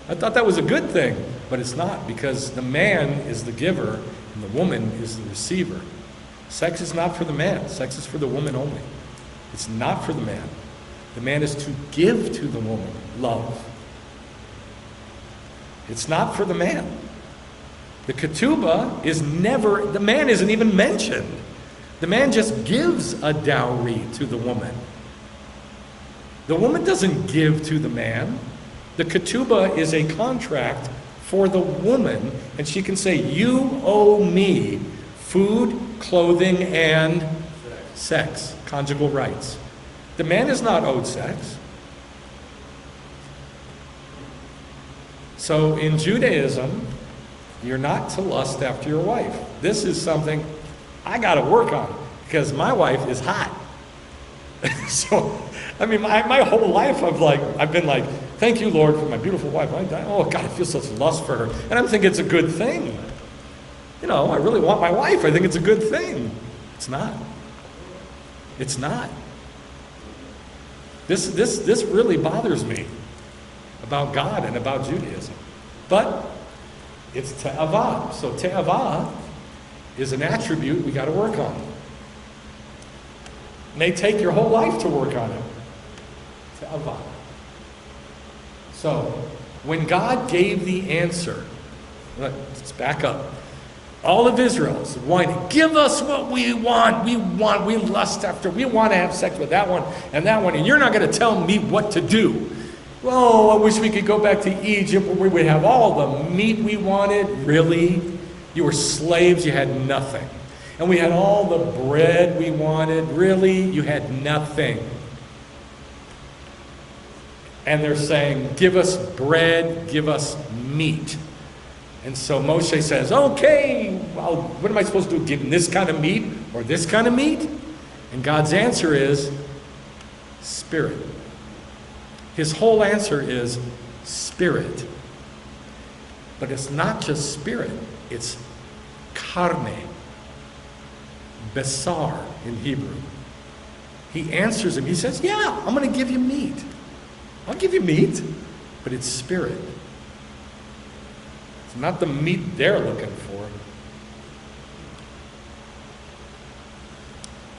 Speaker 1: I thought that was a good thing, but it's not, because the man is the giver and the woman is the receiver. Sex is not for the man. Sex is for the woman only. It's not for the man. The man is to give to the woman love. It's not for the man. The ketubah is never, the man isn't even mentioned. The man just gives a dowry to the woman. The woman doesn't give to the man. The ketubah is a contract for the woman, and she can say, you owe me food, clothing, and sex, conjugal rights. The man is not owed sex. So in Judaism, you're not to lust after your wife. This is something I got to work on, because my wife is hot. So, I mean, my whole life I've been like, thank you, Lord, for my beautiful wife. Oh, God, I feel such lust for her. And I'm thinking it's a good thing. You know, I really want my wife. I think it's a good thing. It's not. It's not. This really bothers me about God and about Judaism. But it's te'avah. So te'avah is an attribute we got to work on. It may take your whole life to work on it. Te'avah. So, when God gave the answer, let's back up. All of Israel is whining, give us what we want. We lust after, we want to have sex with that one, and you're not going to tell me what to do. Well, I wish we could go back to Egypt where we would have all the meat we wanted. Really? You were slaves, you had nothing. And we had all the bread we wanted. Really? You had nothing. And they're saying, give us bread, give us meat. And so Moshe says, okay, well, what am I supposed to do? Give them this kind of meat or this kind of meat? And God's answer is spirit. His whole answer is spirit. But it's not just spirit, it's carne, besar in Hebrew. He answers him. He says, yeah, I'm going to give you meat. I'll give you meat, but it's spirit. It's not the meat they're looking for.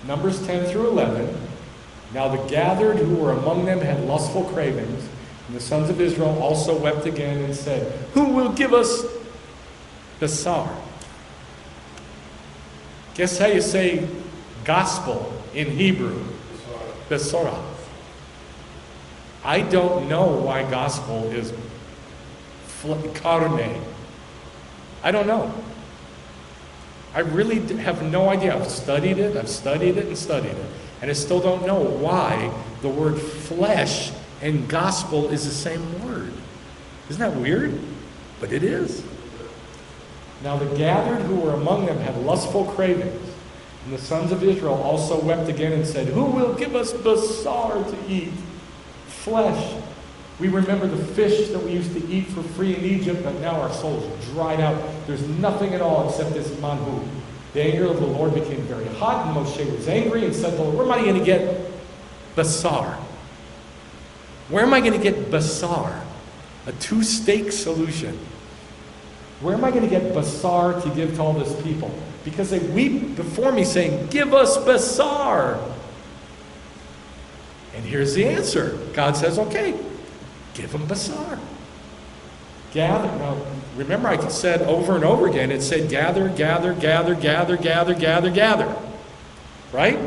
Speaker 1: Numbers 10 through 11. Now the gathered who were among them had lustful cravings, and the sons of Israel also wept again and said, who will give us basar? Guess how you say gospel in Hebrew? Besorah. I don't know why gospel is carne. I don't know. I really have no idea. I've studied it and studied it, and I still don't know why the word flesh and gospel is the same word. Isn't that weird? But it is. Now the gathered who were among them had lustful cravings, and the sons of Israel also wept again and said, who will give us basar to eat? Flesh. We remember the fish that we used to eat for free in Egypt, but now our souls dried out. There's nothing at all except this manhu. The anger of the Lord became very hot, and Moshe was angry and said to the Lord, where am I going to get basar? Where am I going to get basar? A two-steak solution. Where am I going to get basar to give to all this people? Because they weep before me saying, give us basar. And here's the answer. God says, okay, give them basar. Gather. Now, remember I said over and over again, it said gather, gather, gather, gather, gather, gather, gather. Right?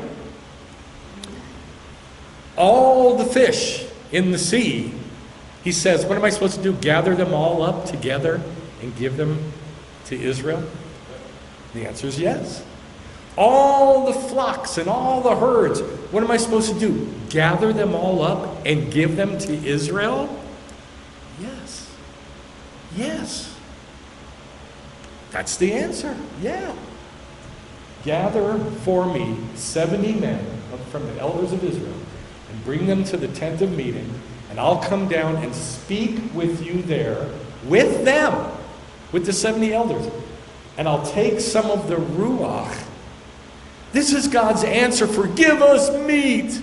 Speaker 1: All the fish in the sea, he says, what am I supposed to do? Gather them all up together and give them to Israel? The answer is yes. All the flocks and all the herds, what am I supposed to do? Gather them all up and give them to Israel? Yes. Yes. That's the answer. Yeah. Gather for me 70 men from the elders of Israel and bring them to the tent of meeting, and I'll come down and speak with you there, with them, with the 70 elders. And I'll take some of the ruach. This is God's answer for give us meat.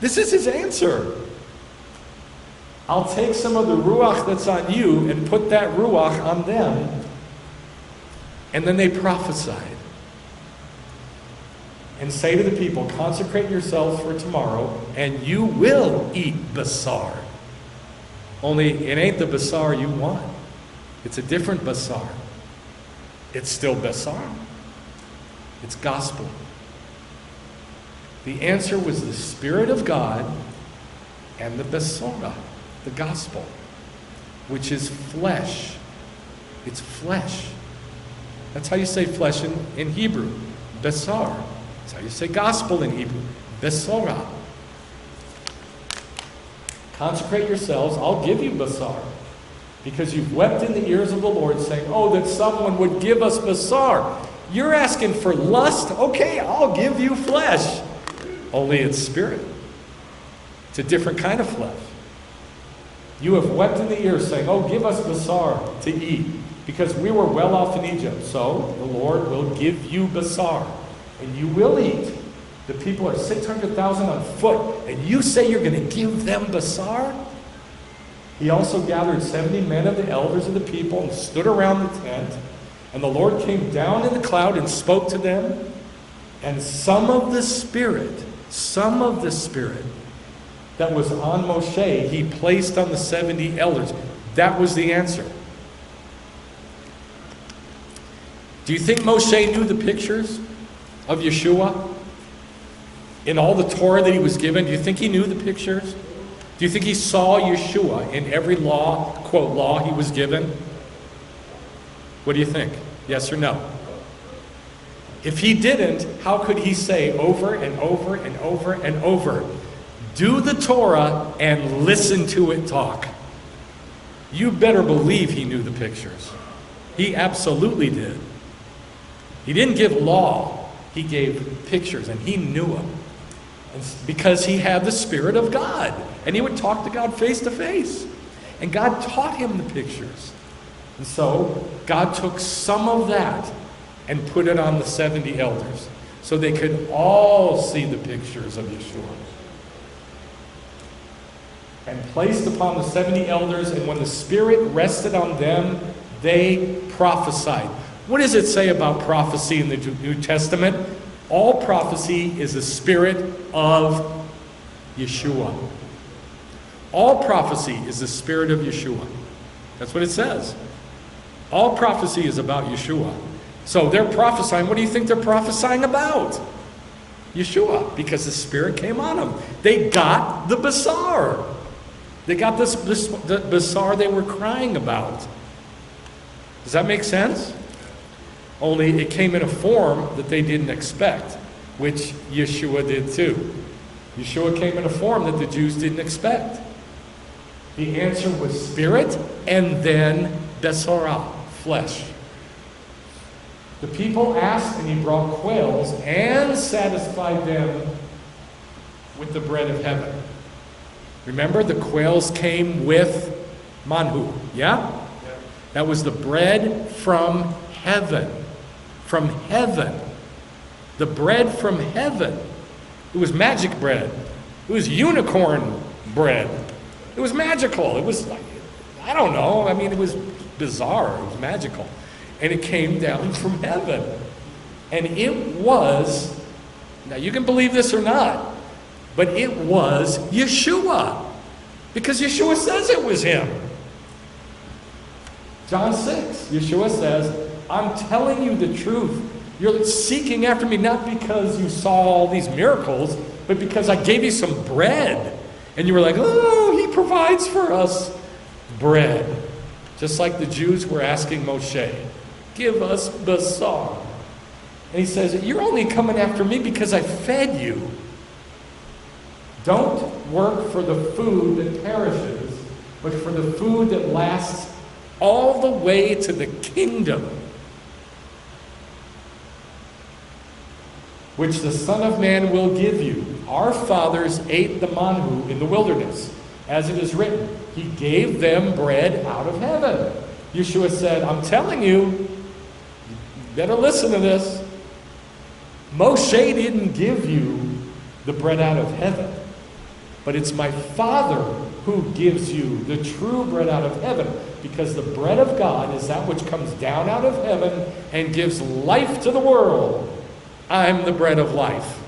Speaker 1: This is his answer. I'll take some of the ruach that's on you and put that ruach on them. And then they prophesied. And say to the people, consecrate yourselves for tomorrow, and you will eat basar. Only it ain't the basar you want. It's a different basar. It's still basar. It's gospel. The answer was the Spirit of God and the Besorah, the gospel, which is flesh. It's flesh. That's how you say flesh in Hebrew. Besar. That's how you say gospel in Hebrew. Besorah. Consecrate yourselves. I'll give you basar. Because you've wept in the ears of the Lord, saying, oh, that someone would give us basar. You're asking for lust? Okay, I'll give you flesh. Only it's spirit. It's a different kind of flesh. You have wept in the ears, saying, oh, give us basar to eat, because we were well off in Egypt. So the Lord will give you basar, and you will eat. The people are 600,000 on foot, and you say you're going to give them basar? He also gathered 70 men of the elders of the people and stood around the tent. And the Lord came down in the cloud and spoke to them. And some of the Spirit that was on Moshe, he placed on the 70 elders. That was the answer. Do you think Moshe knew the pictures of Yeshua? In all the Torah that he was given, do you think he knew the pictures? Do you think he saw Yeshua in every law, quote, law he was given? What do you think? Yes or no? If he didn't, how could he say over and over and over and over, do the Torah and listen to it talk? You better believe he knew the pictures. He absolutely did. He didn't give law, he gave pictures, and he knew them. Because he had the Spirit of God. And he would talk to God face to face. And God taught him the pictures. And so God took some of that and put it on the 70 elders so they could all see the pictures of Yeshua. And placed upon the 70 elders, and when the Spirit rested on them, they prophesied. What does it say about prophecy in the New Testament? All prophecy is the spirit of Yeshua. All prophecy is the spirit of Yeshua. That's what it says. All prophecy is about Yeshua. So they're prophesying. What do you think they're prophesying about? Yeshua, because the Spirit came on them. They got the basar. They got the basar they were crying about. Does that make sense? Only it came in a form that they didn't expect, which Yeshua did too. Yeshua came in a form that the Jews didn't expect. The answer was spirit and then basara, flesh. The people asked, and he brought quails and satisfied them with the bread of heaven. Remember, the quails came with manhu, yeah? That was the bread from heaven. From heaven. The bread from heaven. It was magic bread. It was unicorn bread. It was magical. It was, I don't know. I mean, it was bizarre. It was magical. And it came down from heaven. And it was, now you can believe this or not, but it was Yeshua. Because Yeshua says it was him. John 6, Yeshua says, I'm telling you the truth. You're seeking after me not because you saw all these miracles, but because I gave you some bread. And you were like, oh, he provides for us bread. Just like the Jews were asking Moshe, give us basar. And he says, you're only coming after me because I fed you. Don't work for the food that perishes, but for the food that lasts all the way to the kingdom, which the Son of Man will give you. Our fathers ate the manhu in the wilderness. As it is written, he gave them bread out of heaven. Yeshua said, I'm telling you, you better listen to this. Moshe didn't give you the bread out of heaven, but it's my Father who gives you the true bread out of heaven, because the bread of God is that which comes down out of heaven and gives life to the world. I'm the bread of life.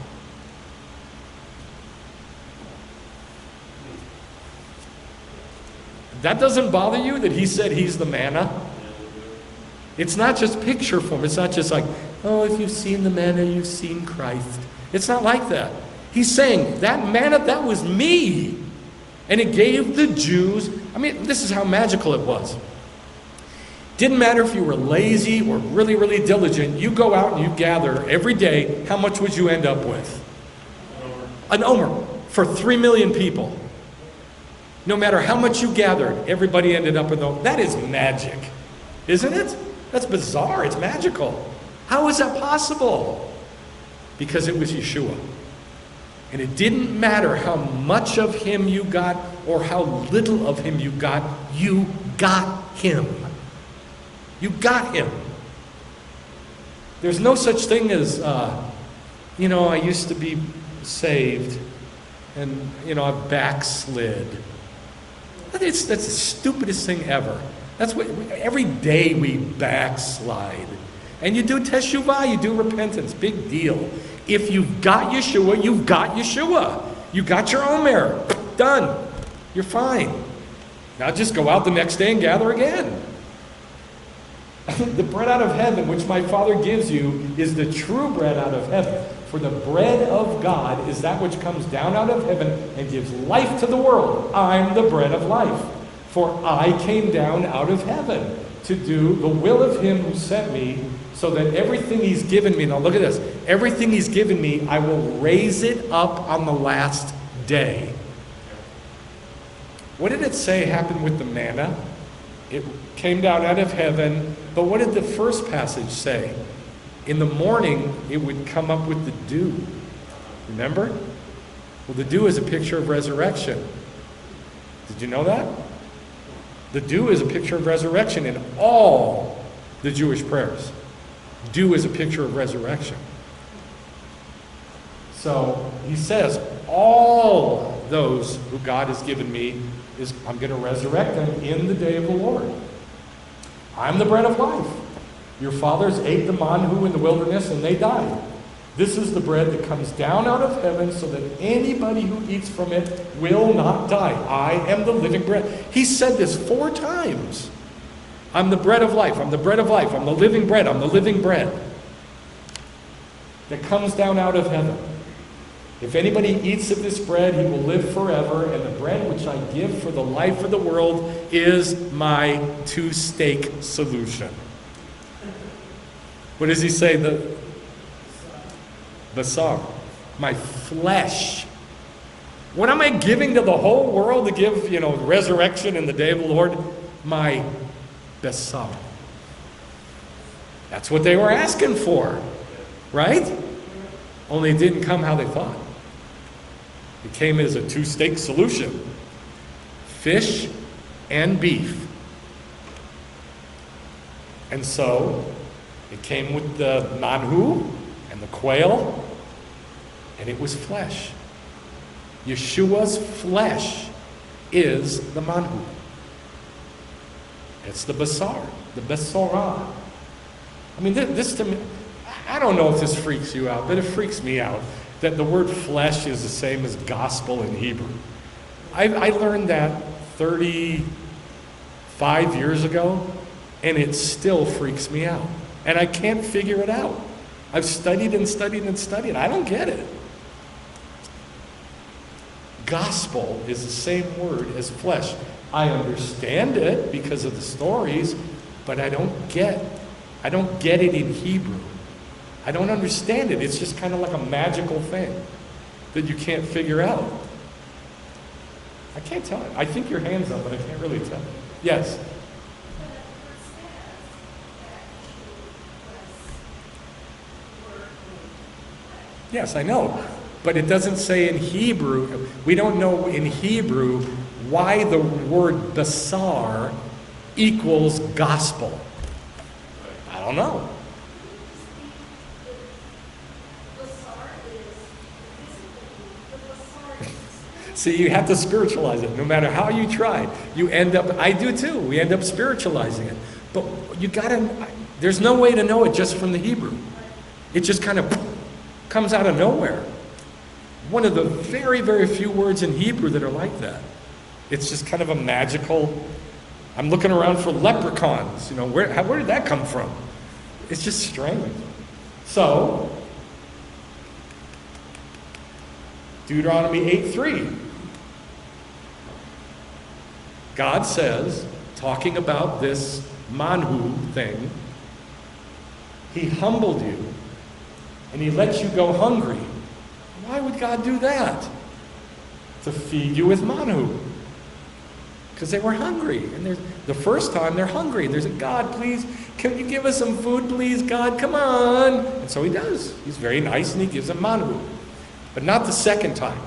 Speaker 1: That doesn't bother you that he said he's the manna? It's not just picture form. It's not just like, oh, if you've seen the manna, you've seen Christ. It's not like that. He's saying, that manna, that was me. And it gave the Jews, I mean, this is how magical it was. Didn't matter if you were lazy or really, really diligent. You go out and you gather every day. How much would you end up with? An omer for 3 million people. No matter how much you gathered, everybody ended up with an omer. That is magic, isn't it? That's bizarre. It's magical. How is that possible? Because it was Yeshua. And it didn't matter how much of him you got or how little of him you got him. You got him. There's no such thing as, I used to be saved and, I backslid. That's the stupidest thing ever. That's what, every day we backslide. And you do teshuvah, you do repentance, big deal. If you've got Yeshua, you've got Yeshua. You got your omer. Done. You're fine. Now just go out the next day and gather again. The bread out of heaven, which my Father gives you, is the true bread out of heaven. For the bread of God is that which comes down out of heaven and gives life to the world. I'm the bread of life. For I came down out of heaven to do the will of him who sent me, so that everything he's given me, now look at this, everything he's given me, I will raise it up on the last day. What did it say happened with the manna? It came down out of heaven, but what did the first passage say? In the morning, it would come up with the dew. Remember? Well, the dew is a picture of resurrection. Did you know that? The dew is a picture of resurrection in all the Jewish prayers. Dew is a picture of resurrection. So he says, all those who God has given me, I'm going to resurrect them in the day of the Lord. I'm the bread of life. Your fathers ate the manhu in the wilderness and they died. This is the bread that comes down out of heaven so that anybody who eats from it will not die. I am the living bread. He said this 4 times. I'm the bread of life. I'm the bread of life. I'm the living bread. I'm the living bread that comes down out of heaven. If anybody eats of this bread, he will live forever, and the bread which I give for the life of the world is my 2-steak solution. What does he say? The basar, my flesh. What am I giving to the whole world to give, resurrection in the day of the Lord? My basar. That's what they were asking for, right? Only it didn't come how they thought. It came as a 2-steak solution. Fish and beef. And so, it came with the manhu and the quail, and it was flesh. Yeshua's flesh is the manhu. It's the basar, the besorah. I mean, this to me, I don't know if this freaks you out, but it freaks me out that the word flesh is the same as gospel in Hebrew. I learned that 35 years ago, and it still freaks me out. And I can't figure it out. I've studied and studied and studied. I don't get it. Gospel is the same word as flesh. I understand it because of the stories, but I don't get it in Hebrew. I don't understand it. It's just kind of like a magical thing that you can't figure out. I can't tell it. I think your hand's up, but I can't really tell. Yes? Yes, I know. But it doesn't say in Hebrew. We don't know in Hebrew why the word basar equals gospel. I don't know. See, you have to spiritualize it. No matter how you try, you end up, I do too, we end up spiritualizing it. But you gotta, there's no way to know it just from the Hebrew. It just kind of comes out of nowhere. One of the very, very few words in Hebrew that are like that. It's just kind of a magical, I'm looking around for leprechauns. Where did that come from? It's just strange. So, Deuteronomy 8:3. God says, talking about this manhu thing, He humbled you and He let you go hungry. Why would God do that? To feed you with manhu. Because they were hungry. And the first time they're hungry. There's a God, please, can you give us some food, please, God? Come on. And so He does. He's very nice and He gives them manhu. But not the second time.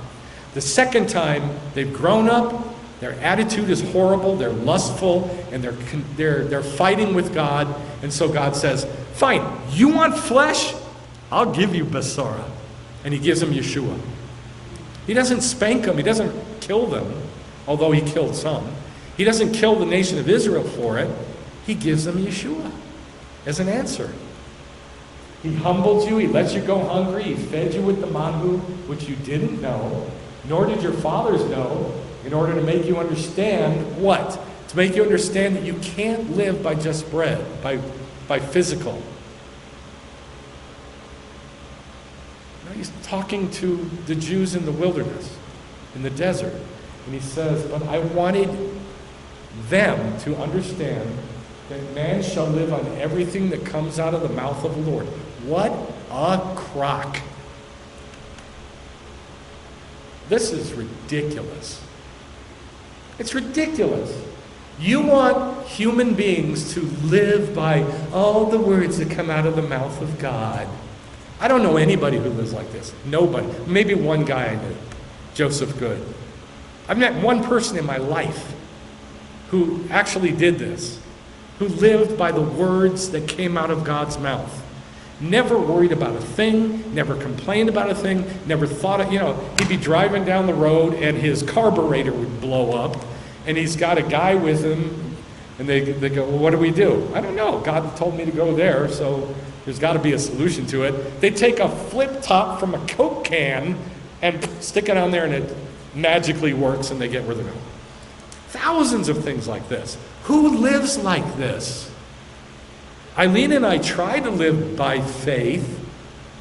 Speaker 1: The second time, they've grown up, their attitude is horrible, they're lustful, and they're fighting with God. And so God says, fine, you want flesh? I'll give you basara. And He gives them Yeshua. He doesn't spank them, He doesn't kill them, although He killed some. He doesn't kill the nation of Israel for it. He gives them Yeshua as an answer. He humbled you, He let you go hungry, He fed you with the manhu, which you didn't know, nor did your fathers know, in order to make you understand what? To make you understand that you can't live by just bread, by physical. He's talking to the Jews in the wilderness, in the desert, and He says, but I wanted them to understand that man shall live on everything that comes out of the mouth of the Lord. What a crock. This is ridiculous. It's ridiculous. You want human beings to live by all the words that come out of the mouth of God. I don't know anybody who lives like this. Nobody. Maybe one guy I knew, Joseph Good. I've met one person in my life who actually did this, who lived by the words that came out of God's mouth. Never worried about a thing, never complained about a thing, never thought of, he'd be driving down the road and his carburetor would blow up, and he's got a guy with him, and they go, well, what do we do? I don't know. God told me to go there, so, There's got to be a solution to it. They take a flip top from a Coke can and stick it on there, and it magically works, and they get where they're going. Thousands of things like this. Who lives like this? Eileen and I tried to live by faith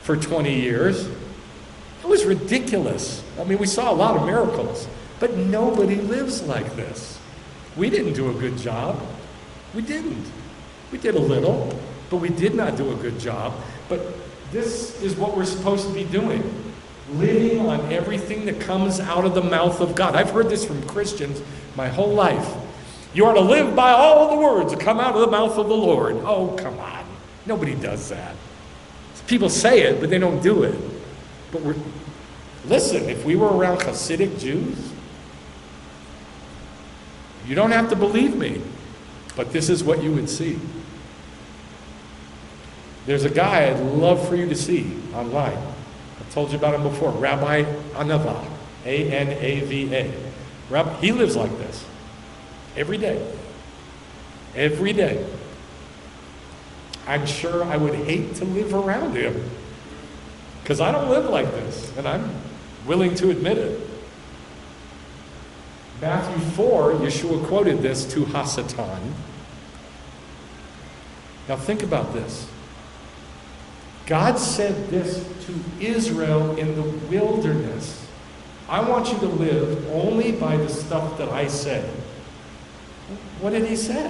Speaker 1: for 20 years. It was ridiculous. I mean, we saw a lot of miracles, but nobody lives like this. We didn't do a good job. We didn't. We did a little, but we did not do a good job. But this is what we're supposed to be doing. Living on everything that comes out of the mouth of God. I've heard this from Christians my whole life. You are to live by all the words that come out of the mouth of the Lord. Oh, come on. Nobody does that. People say it, but they don't do it. But listen, if we were around Hasidic Jews, you don't have to believe me, but this is what you would see. There's a guy I'd love for you to see online. I've told you about him before, Rabbi Anava, A-N-A-V-A. He lives like this every day. Every day. I'm sure I would hate to live around him because I don't live like this, and I'm willing to admit it. Matthew 4, Yeshua quoted this to Hasatan. Now think about this. God said this to Israel in the wilderness. I want you to live only by the stuff that I said. What did he say?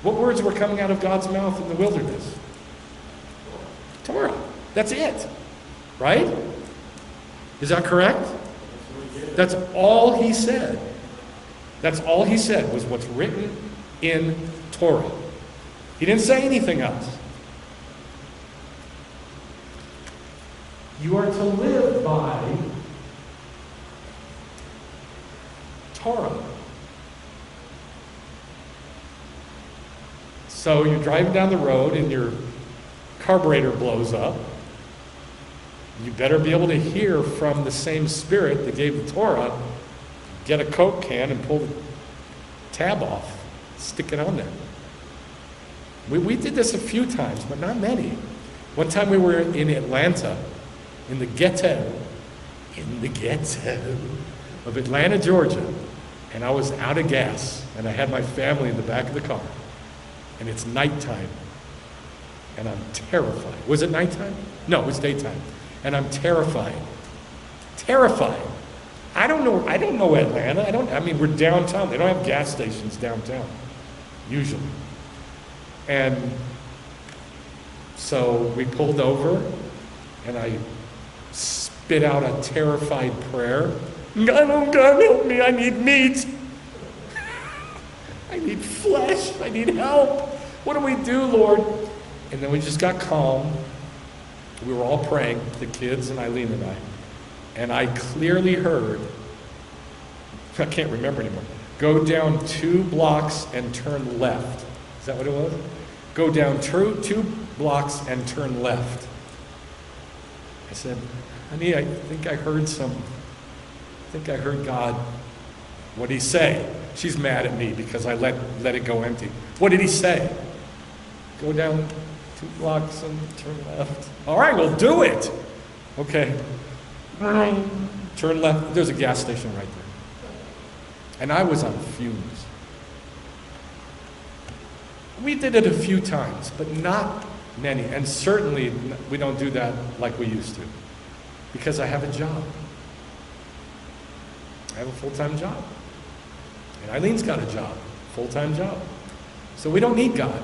Speaker 1: What words were coming out of God's mouth in the wilderness? Torah. That's it. Right? Is that correct? That's all he said. That's all he said was what's written in Torah. He didn't say anything else. You are to live by Torah. So you're driving down the road and your carburetor blows up. You better be able to hear from the same Spirit that gave the Torah. Get a Coke can and pull the tab off. Stick it on there. We did this a few times, but not many. One time we were in Atlanta, in the ghetto of Atlanta, Georgia, and I was out of gas, and I had my family in the back of the car, and it's nighttime, and I'm terrified. Was it nighttime? No, it was daytime, and I'm terrified. Terrified. I don't know Atlanta. I mean, we're downtown. They don't have gas stations downtown, usually. And so we pulled over, and I spit out a terrified prayer. God, oh God, help me, I need meat. I need flesh, I need help. What do we do, Lord? And then we just got calm. We were all praying, the kids and Eileen and I. And I clearly heard, I can't remember anymore, go down 2 blocks and turn left. Is that what it was? Go down 2 blocks and turn left. I said, honey, I think I heard God. What did he say? She's mad at me because I let it go empty. What did he say? Go down 2 blocks and turn left. All right, we'll do it. Okay. Turn left. There's a gas station right there. And I was on fumes. We did it a few times, but not many. And certainly we don't do that like we used to. Because I have a job. I have a full-time job. And Eileen's got a job, full-time job. So we don't need God.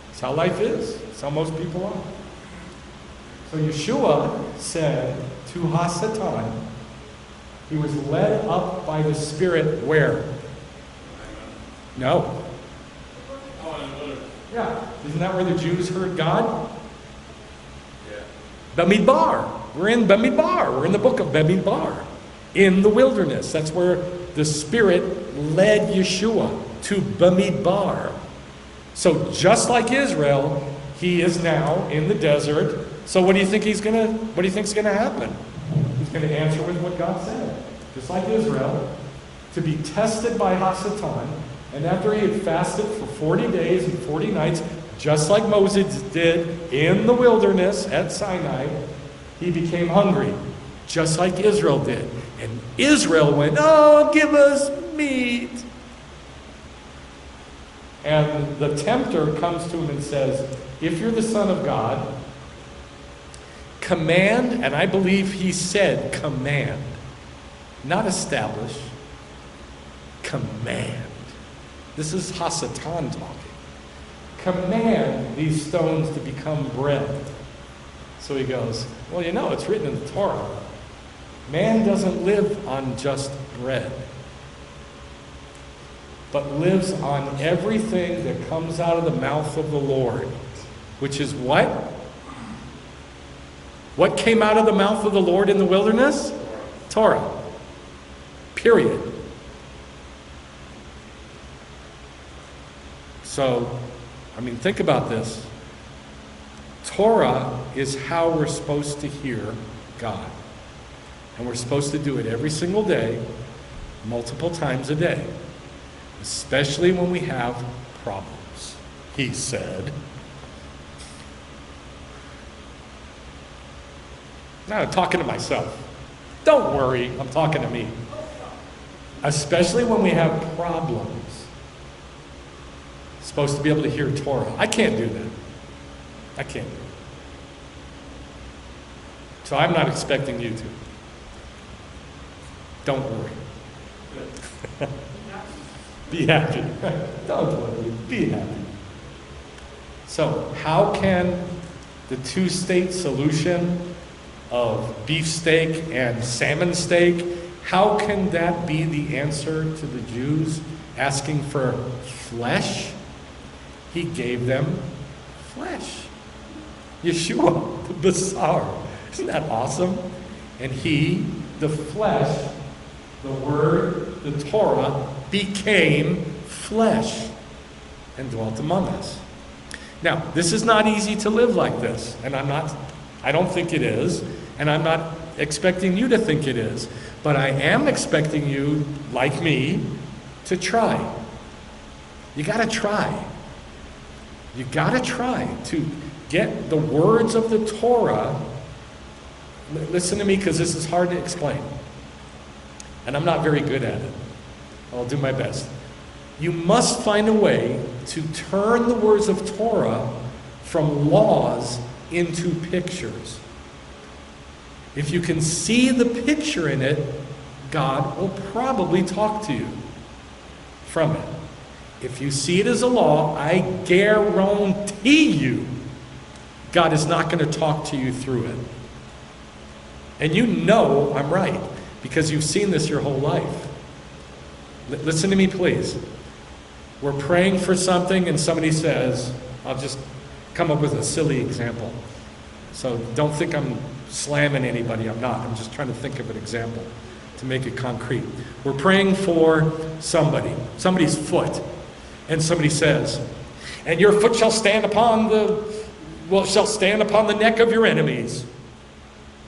Speaker 1: It's how life is. It's how most people are. So Yeshua said to Hasatan, he was led up by the Spirit where? No. Yeah. Isn't that where the Jews heard God? Yeah. Bamidbar. We're in Bamidbar. We're in the book of Bamidbar. In the wilderness. That's where the Spirit led Yeshua to Bamidbar. So just like Israel, he is now in the desert. So what do you think is gonna happen? He's gonna answer with what God said. Just like Israel, to be tested by Hasatan, And after he had fasted for 40 days and 40 nights, just like Moses did in the wilderness at Sinai, he became hungry, just like Israel did. And Israel went, "Oh, give us meat." And the tempter comes to him and says, "If you're the Son of God, command," and I believe he said command, not establish, command. This is Hasatan talking. Command these stones to become bread. So he goes, "Well, you know, it's written in the Torah. Man doesn't live on just bread, but lives on everything that comes out of the mouth of the Lord." Which is what? What came out of the mouth of the Lord in the wilderness? Torah. Period. So, I mean, think about this. Torah is how we're supposed to hear God. And we're supposed to do it every single day, multiple times a day. Especially when we have problems, he said. Now I'm talking to myself. Don't worry, I'm talking to me. Especially when we have problems. Supposed to be able to hear Torah. I can't do that. I can't do it. So I'm not expecting you to. Don't worry. Be happy. Don't worry. Be happy. So how can the two-state solution of beefsteak and salmon steak, how can that be the answer to the Jews asking for flesh? He gave them flesh. Yeshua, the Basar. Isn't that awesome? And he, the flesh, the Word, the Torah, became flesh and dwelt among us. Now, this is not easy to live like this, and I don't think it is, and I'm not expecting you to think it is, but I am expecting you, like me, to try. You gotta try. You gotta try to get the words of the Torah. Listen to me, because this is hard to explain. And I'm not very good at it. I'll do my best. You must find a way to turn the words of Torah from laws into pictures. If you can see the picture in it, God will probably talk to you from it. If you see it as a law, I guarantee you, God is not going to talk to you through it. And you know I'm right, because you've seen this your whole life. Listen to me, please. We're praying for something and somebody says, I'll just come up with a silly example. So don't think I'm slamming anybody, I'm not. I'm just trying to think of an example to make it concrete. We're praying for somebody's foot. And somebody says, and your foot shall stand upon the neck of your enemies.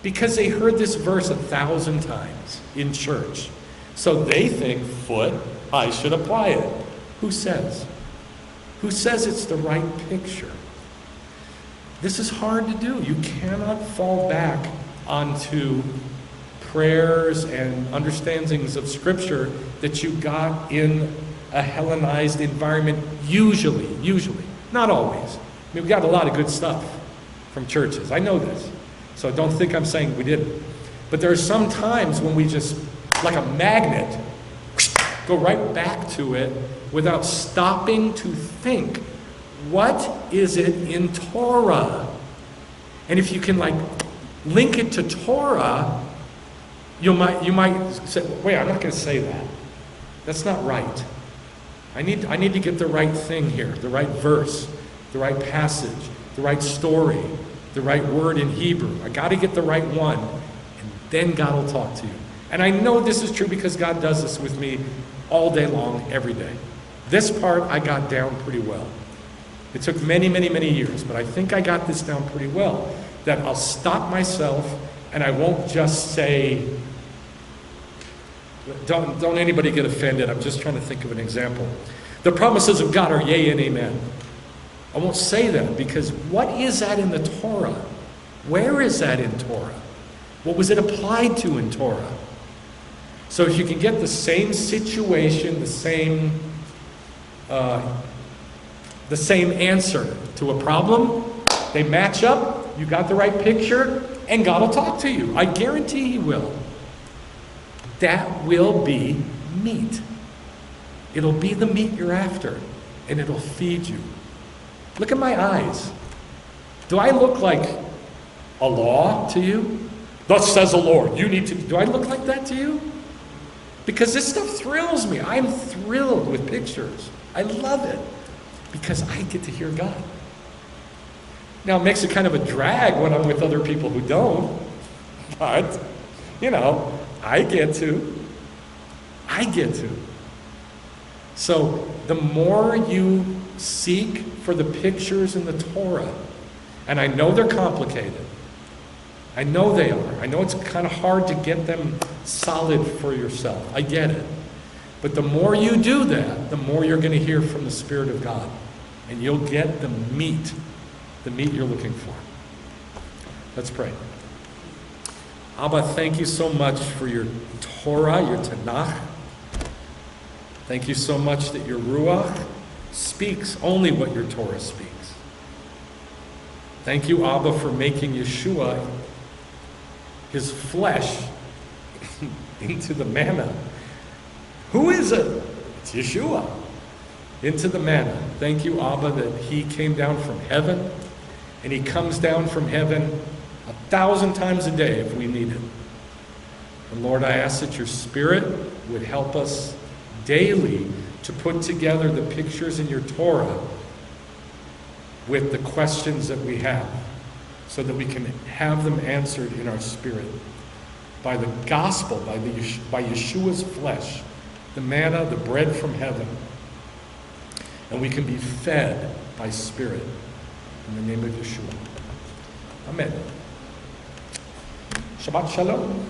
Speaker 1: Because they heard this verse 1,000 times in church. So they think, foot, I should apply it. Who says? Who says it's the right picture? This is hard to do. You cannot fall back onto prayers and understandings of Scripture that you got in a Hellenized environment, usually, not always. I mean, we got a lot of good stuff from churches. I know this. So don't think I'm saying we didn't. But there are some times when we just, like a magnet, go right back to it without stopping to think, what is it in Torah? And if you can link it to Torah, you might say, wait, I'm not going to say that. That's not right. I need to get the right thing here, the right verse, the right passage, the right story, the right word in Hebrew. I got to get the right one, and then God will talk to you. And I know this is true because God does this with me all day long, every day. This part I got down pretty well. It took many, many, many years, but I think I got this down pretty well, that I'll stop myself and I won't just say, don't anybody get offended. I'm just trying to think of an example. The promises of God are yea and amen. I won't say that because what is that in the Torah? Where is that in Torah? What was it applied to in Torah? So if you can get the same situation, the same answer to a problem, they match up, you got the right picture, and God will talk to you. I guarantee He will. That will be meat. It'll be the meat you're after, and it'll feed you. Look at my eyes. Do I look like a law to you? Thus says the Lord. You need to. Do I look like that to you? Because this stuff thrills me. I'm thrilled with pictures. I love it because I get to hear God. Now, it makes it kind of a drag when I'm with other people who don't. But, I get to. So, the more you seek for the pictures in the Torah, and I know they're complicated. I know they are. I know it's kind of hard to get them solid for yourself. I get it. But the more you do that, the more you're going to hear from the Spirit of God. And you'll get the meat you're looking for. Let's pray. Abba, thank you so much for your Torah, your Tanakh. Thank you so much that your Ruach speaks only what your Torah speaks. Thank you, Abba, for making Yeshua, his flesh, into the manna. Who is it? It's Yeshua. Into the manna. Thank you, Abba, that he came down from heaven, and he comes down from heaven 1,000 times a day if we need it. And Lord, I ask that your Spirit would help us daily to put together the pictures in your Torah with the questions that we have, so that we can have them answered in our spirit by the gospel, by Yeshua's flesh, the manna, the bread from heaven. And we can be fed by Spirit in the name of Yeshua. Amen. Shabbat Shalom.